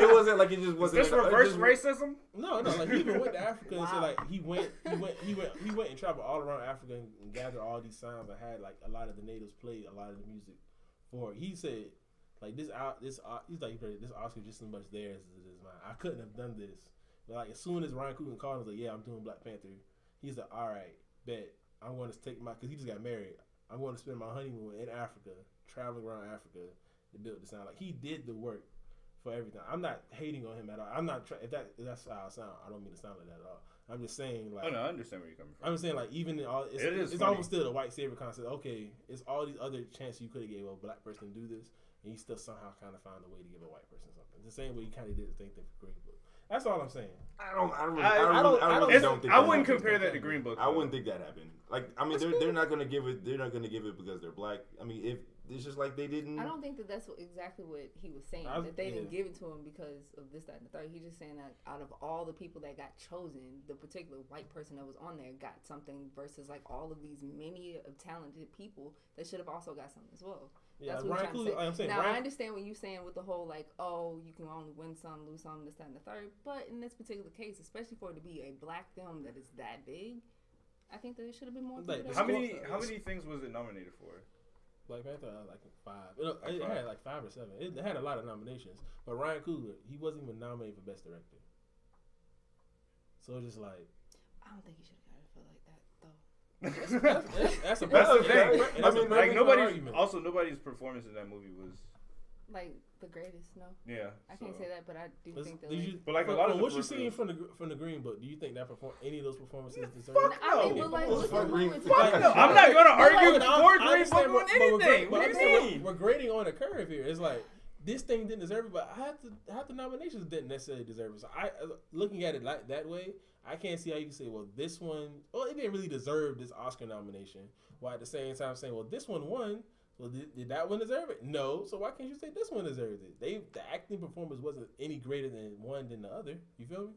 It wasn't like it just wasn't. Is this reverse racism? No. Like he even went to Africa and said like he went and traveled all around Africa and gathered all these sounds and had like a lot of the natives play a lot of the music for it. He said like he's like this Oscar just as much theirs as it is mine. I couldn't have done this. But like as soon as Ryan Coogler called, I was like, yeah, I'm doing Black Panther. He's like, all right, bet I'm going to take because he just got married. I'm going to spend my honeymoon in Africa, traveling around Africa to build the sound. Like he did the work for everything. I'm not hating on him at all. I'm not if that's how I sound. I don't mean to sound like that at all. I'm just saying like. Oh no, I understand where you're coming from. I'm just saying like even in all it's almost still the white savior concept. Okay, it's all these other chances you could have gave a black person to do this, and you still somehow kind of found a way to give a white person something. It's the same way you kind of did the same thing for Green Book. That's all I'm saying. I really don't think. I wouldn't compare that to Green Book. I wouldn't think that happened. Like, I mean, they're not gonna give it. They're not gonna give it because they're black. I mean, if it's just like they didn't. I don't think that's exactly what he was saying. That they didn't give it to him because of this, that, and the third. He's just saying that out of all the people that got chosen, the particular white person that was on there got something versus like all of these many of talented people that should have also got something as well. Yeah, that's what I'm saying. Now, I understand what you're saying with the whole like, oh, you can only win some, lose some, this, that, and the third. But in this particular case, especially for it to be a black film that is that big, I think that it should have been more. How many things was it nominated for? Black Panther, like 5. It had like 5 or 7. It had a lot of nominations, but Ryan Coogler, he wasn't even nominated for Best Director. So it's just like, I don't think he should have got it for like that though. That's a That's the perfect thing. argument. I mean, like argument. nobody's performance in that movie was like the greatest. No, yeah. I can't say that, but I do think that. But like a lot of what you seen from the Green Book, do you think that any of those performances deserve? Fuck I no. mean, but like, look Fuck at Green- who it's Fuck about. no. I'm not gonna argue but for I Green Book understand, on anything. What do you mean? We're grading on a curve here. It's like this thing didn't deserve it, but half the nominations didn't necessarily deserve it. So looking at it like that way, I can't see how you can say, well, this one, it didn't really deserve this Oscar nomination. While at the same time saying, well, this one won. Well, did that one deserve it? No. So why can't you say this one deserves it? The acting performance wasn't any greater than one than the other. You feel me?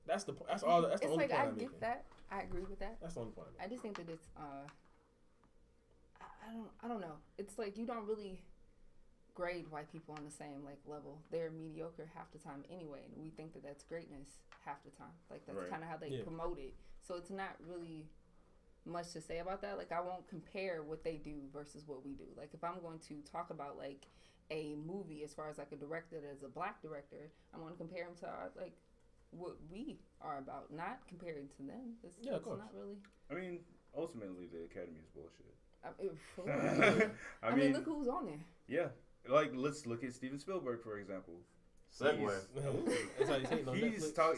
That's the It's only like point I I'm making. get that. I agree with that. That's the only point. I just think that it's I don't know. It's like you don't really grade white people on the same like level. They're mediocre half the time anyway, and we think that that's greatness half the time. Like that's kind of how they promote it. So it's not really much to say about that. Like I won't compare what they do versus what we do. Like if I'm going to talk about like a movie as far as like a director that's a black director, I'm going to compare him to like what we are about, not comparing to them. It's of course. Not really. I mean, ultimately the Academy is bullshit. I mean, look who's on there. Yeah, like let's look at Steven Spielberg for example. Segway.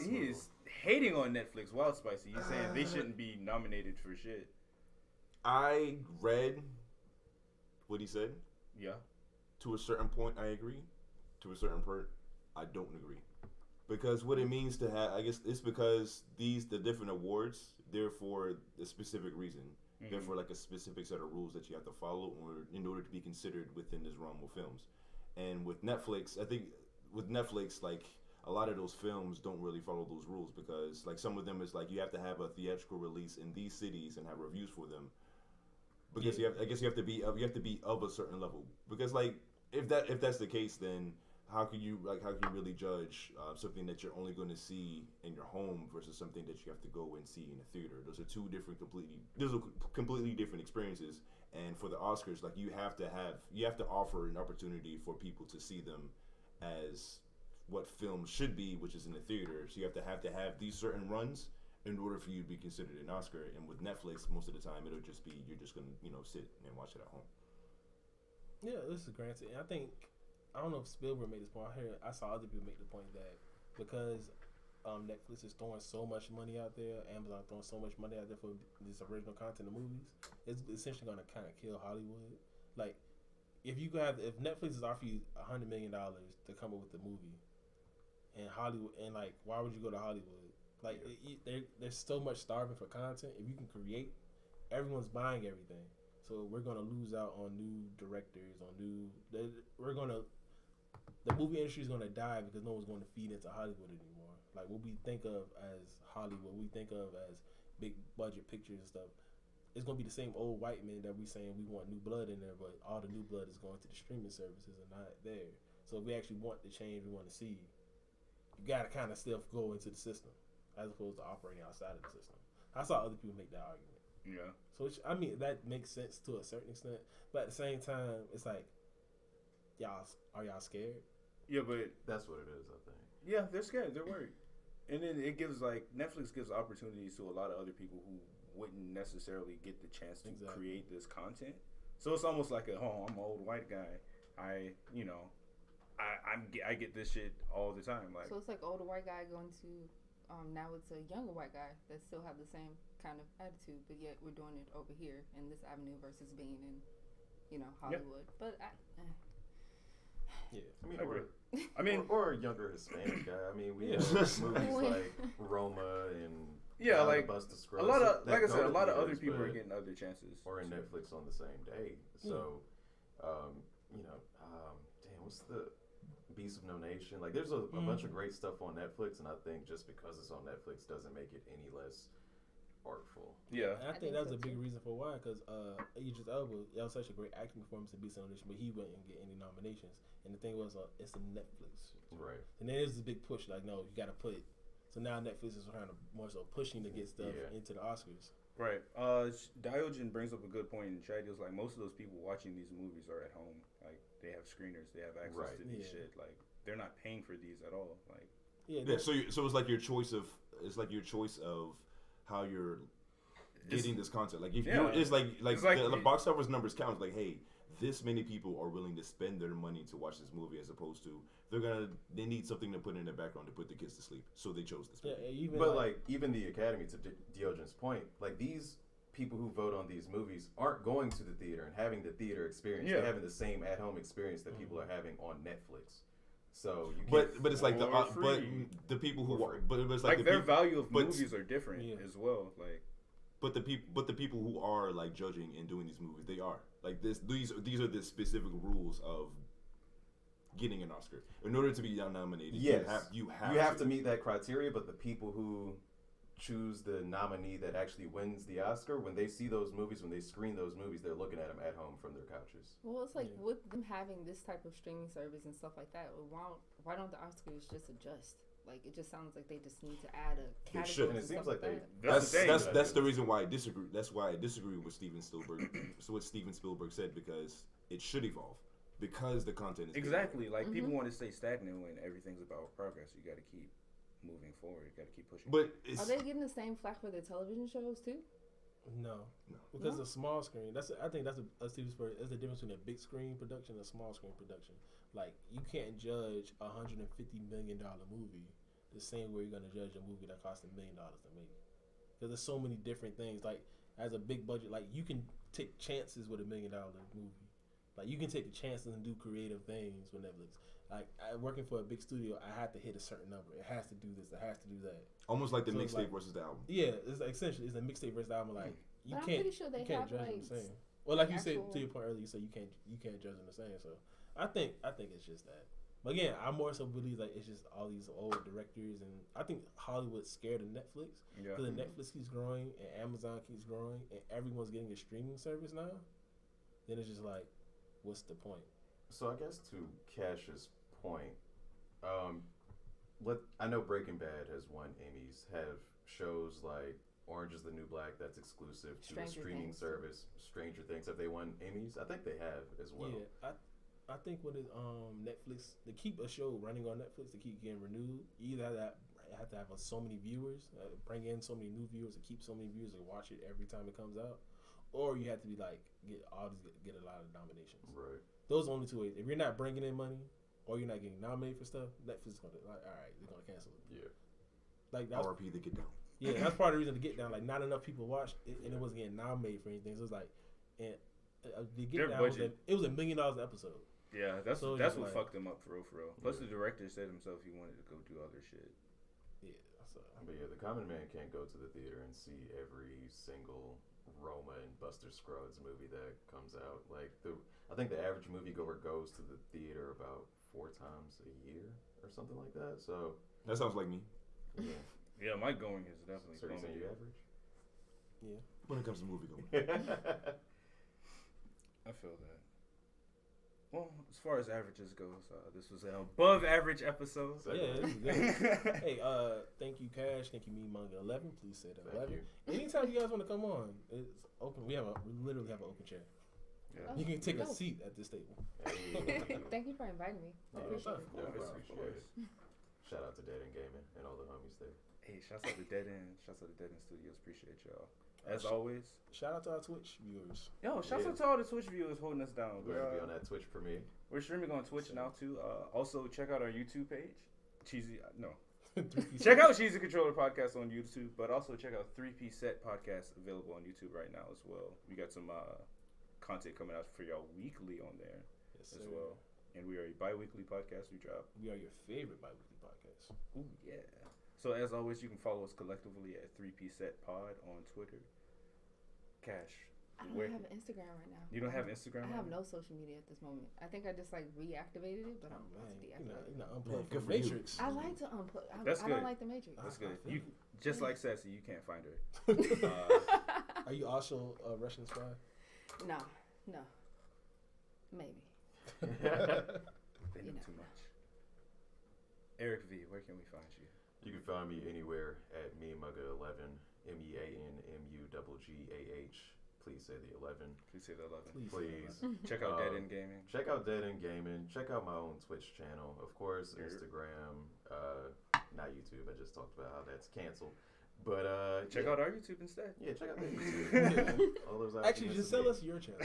He is hating on Netflix. Wild Spicy. He's saying they shouldn't be nominated for shit. I read what he said. Yeah. To a certain point, I agree. To a certain part, I don't agree. Because what it means to have, I guess it's because the different awards, they're for a specific reason. Mm-hmm. They're for like a specific set of rules that you have to follow in order to be considered within this realm of films. And with Netflix, I think with Netflix, like a lot of those films don't really follow those rules because like some of them is like you have to have a theatrical release in these cities and have reviews for them. Because you have to be of a certain level. Because like if that's the case, then how can you really judge something that you're only going to see in your home versus something that you have to go and see in a theater? Those are completely different experiences. And for the Oscars, like you have to offer an opportunity for people to see them as what films should be, which is in the theater. So you have to have these certain runs in order for you to be considered an Oscar. And with Netflix, most of the time it'll just be you're just gonna sit and watch it at home. Yeah, this is granted. And I don't know if Spielberg made this point. I saw other people make the point that because Netflix is throwing so much money out there, Amazon throwing so much money out there for this original content of movies, it's essentially going to kind of kill Hollywood. Like, if Netflix is offering you $100 million to come up with a movie, and Hollywood, and like, why would you go to Hollywood? Like, there's so much starving for content. If you can create, everyone's buying everything. So we're gonna lose out on new directors, the movie industry is gonna die because no one's going to feed into Hollywood anymore. Like what we think of as Hollywood, we think of as big budget pictures and stuff. It's gonna be the same old white men that we saying we want new blood in there, but all the new blood is going to the streaming services and not there. So if we actually want the change we want to see, you gotta kind of still go into the system as opposed to operating outside of the system. I saw other people make that argument. Yeah. So that makes sense to a certain extent, but at the same time, it's like, are y'all scared? Yeah, but that's what it is, I think. Yeah, they're scared. They're worried, and then it gives Netflix gives opportunities to a lot of other people who wouldn't necessarily get the chance to create this content. So it's almost like I'm an old white guy. I get this shit all the time. Like so, it's like older white guy going to now it's a younger white guy that still have the same kind of attitude, but yet we're doing it over here in this avenue versus being in Hollywood. Yeah. But or a younger Hispanic guy. I mean, we have movies like Roma and like Busta Scruggs. A lot of, like I said, a lot of other people are getting other chances. Or in Netflix on the same day. So, what's the Beast of No Nation? Like, there's a bunch of great stuff on Netflix, and I think just because it's on Netflix doesn't make it any less artful. Yeah, and I think that was a big reason for why, because Idris Elba, that was such a great acting performance in Beast of No Nation, but he wouldn't get any nominations. And the thing was, it's a Netflix, right? And then there's this big push, like, no, you got to put. So now Netflix is kind of more so pushing to get stuff into the Oscars. Right. Diogen brings up a good point, and Chad was like, most of those people watching these movies are at home. Like, they have screeners, they have access to this shit. Like, they're not paying for these at all. Like, so it's like your choice of how you're getting this content. Like if you're, it's like the box office numbers count. Like, hey, this many people are willing to spend their money to watch this movie, as opposed to they need something to put in the background to put the kids to sleep, so they chose this movie. But even the Academy, to Diogen's point, like these people who vote on these movies aren't going to the theater and having the theater experience. They're having the same at-home experience that people are having on Netflix. So you but it's like the people who are, but it's like their value of movies are different as well. Like, but the people who are like judging and doing these movies, they are like this. These are the specific rules of getting an Oscar. In order to be nominated, you have to meet that criteria. But the people who choose the nominee that actually wins the Oscar, when they see those movies, when they screen those movies, they're looking at them at home from their couches. Well, it's like with them having this type of streaming service and stuff like that, why don't the Oscars just adjust? Like, it just sounds like they just need to add a category. And it seems like that's the reason why I disagree. That's why I disagree with Steven Spielberg. So what Steven Spielberg said, because it should evolve, because the content is exactly like people want to stay stagnant when everything's about progress. You got to keep moving forward. You got to keep pushing. But are they getting the same flack for their television shows too? No. Because the small screen. I think that's Steven Spielberg. That's the difference between a big screen production and a small screen production. Like, you can't judge $150 million movie the same way you're gonna judge a movie that costs $1 million to make. Because there's so many different things. Like, as a big budget, like you can take chances with $1 million movie. Like, you can take the chances and do creative things with Netflix. Like, working for a big studio, I have to hit a certain number. It has to do this. It has to do that. Almost like the mixtape versus the album. Yeah, it's like essentially it's a mixtape versus the album. Like, you but can't. I'm pretty sure they can't have judge like them the same. Well, like you said to your point earlier, you said you can't judge them the same. So I think it's just that. But again, I more so believe like it's just all these old directors, and I think Hollywood's scared of Netflix because Netflix keeps growing and Amazon keeps growing and everyone's getting a streaming service now. Then it's just like, what's the point? So I guess to Cash's point, I know Breaking Bad has won Emmys. Have shows like Orange is the New Black that's exclusive to the streaming service, Stranger Things, have they won Emmys? I think they have as well. Yeah, I think with it, Netflix, to keep a show running on Netflix, to keep getting renewed, you either have to have so many viewers, bring in so many new viewers, to keep so many viewers and watch it every time it comes out, or you have to be like get a lot of nominations. Right. Those are only two ways. If you're not bringing in money, or you're not getting nominated for stuff, Netflix is gonna all right, they're gonna cancel it. Yeah. Like RP the Get Down. Yeah, that's part of the reason to Get Down. Like, not enough people watched it, and it wasn't getting nominated for anything. So it was like, and the Get Down it was $1 million an episode. Yeah, that's what fucked him up for real. Plus, the director said himself he wanted to go do other shit. Yeah, but yeah, the common man can't go to the theater and see every single Roma and Buster Scruggs movie that comes out. Like, I think the average moviegoer goes to the theater about 4 times a year or something like that. So that sounds like me. Yeah. Yeah, my going is definitely. So you saying you average? Yeah. When it comes to movie going. I feel that. Well, as far as averages goes, this was an above average episode. Yeah, this is good. Hey, thank you, Cash. Thank you, MeanMuggah11. Please say that. 11. Anytime you guys want to come on, it's open. We literally have an open chair. Yeah. You can take a seat at this table. Thank you for inviting me. I appreciate it. Shout out to Dead End Gaming and all the homies there. Hey, shouts out to Dead End. Shouts out to Dead End Studios. Appreciate y'all. As always. Shout out to our Twitch viewers. Yo, shouts out to all the Twitch viewers holding us down. We're going to be on that Twitch premiere. We're streaming on Twitch now, too. Also, check out our YouTube page. Check out Cheesy Controller Podcast on YouTube, but also check out 3P Set Podcast available on YouTube right now as well. We got some content coming out for y'all weekly on there as well. And we are a bi-weekly podcast we drop. We are your favorite bi-weekly podcast. Ooh, yeah. So as always, you can follow us collectively at 3P Set Pod on Twitter. Cash. I don't have an Instagram right now. You don't have Instagram? I have no social media at this moment. I think I just reactivated it, but I'm about to deactivate it. You're not unplugged from the Matrix. I like to unplug. That's good. I don't like the Matrix. That's good. You just like Sassy, you can't find her. Are you also a Russian spy? No. Maybe. They know too much. Eric V, where can we find you? You can find me anywhere at MeanMuggah11, MeanMuggah. Please say the 11. Please say the 11. Please. Check out Dead End Gaming. Check out Dead End Gaming. Check out my own Twitch channel. Of course, Instagram. Not YouTube. I just talked about how that's canceled. But check out our YouTube instead. Yeah, check out that YouTube. All those Actually, just sell us your channel.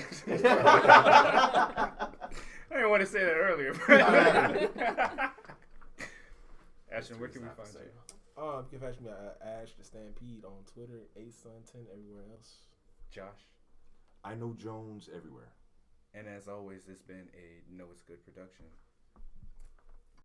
I didn't want to say that earlier. Ashton, where can we find you? You can find me at Ash the Stampede on Twitter, ASUN10 everywhere else. Josh. I know Jones everywhere. And as always, it's been a Know It's Good production.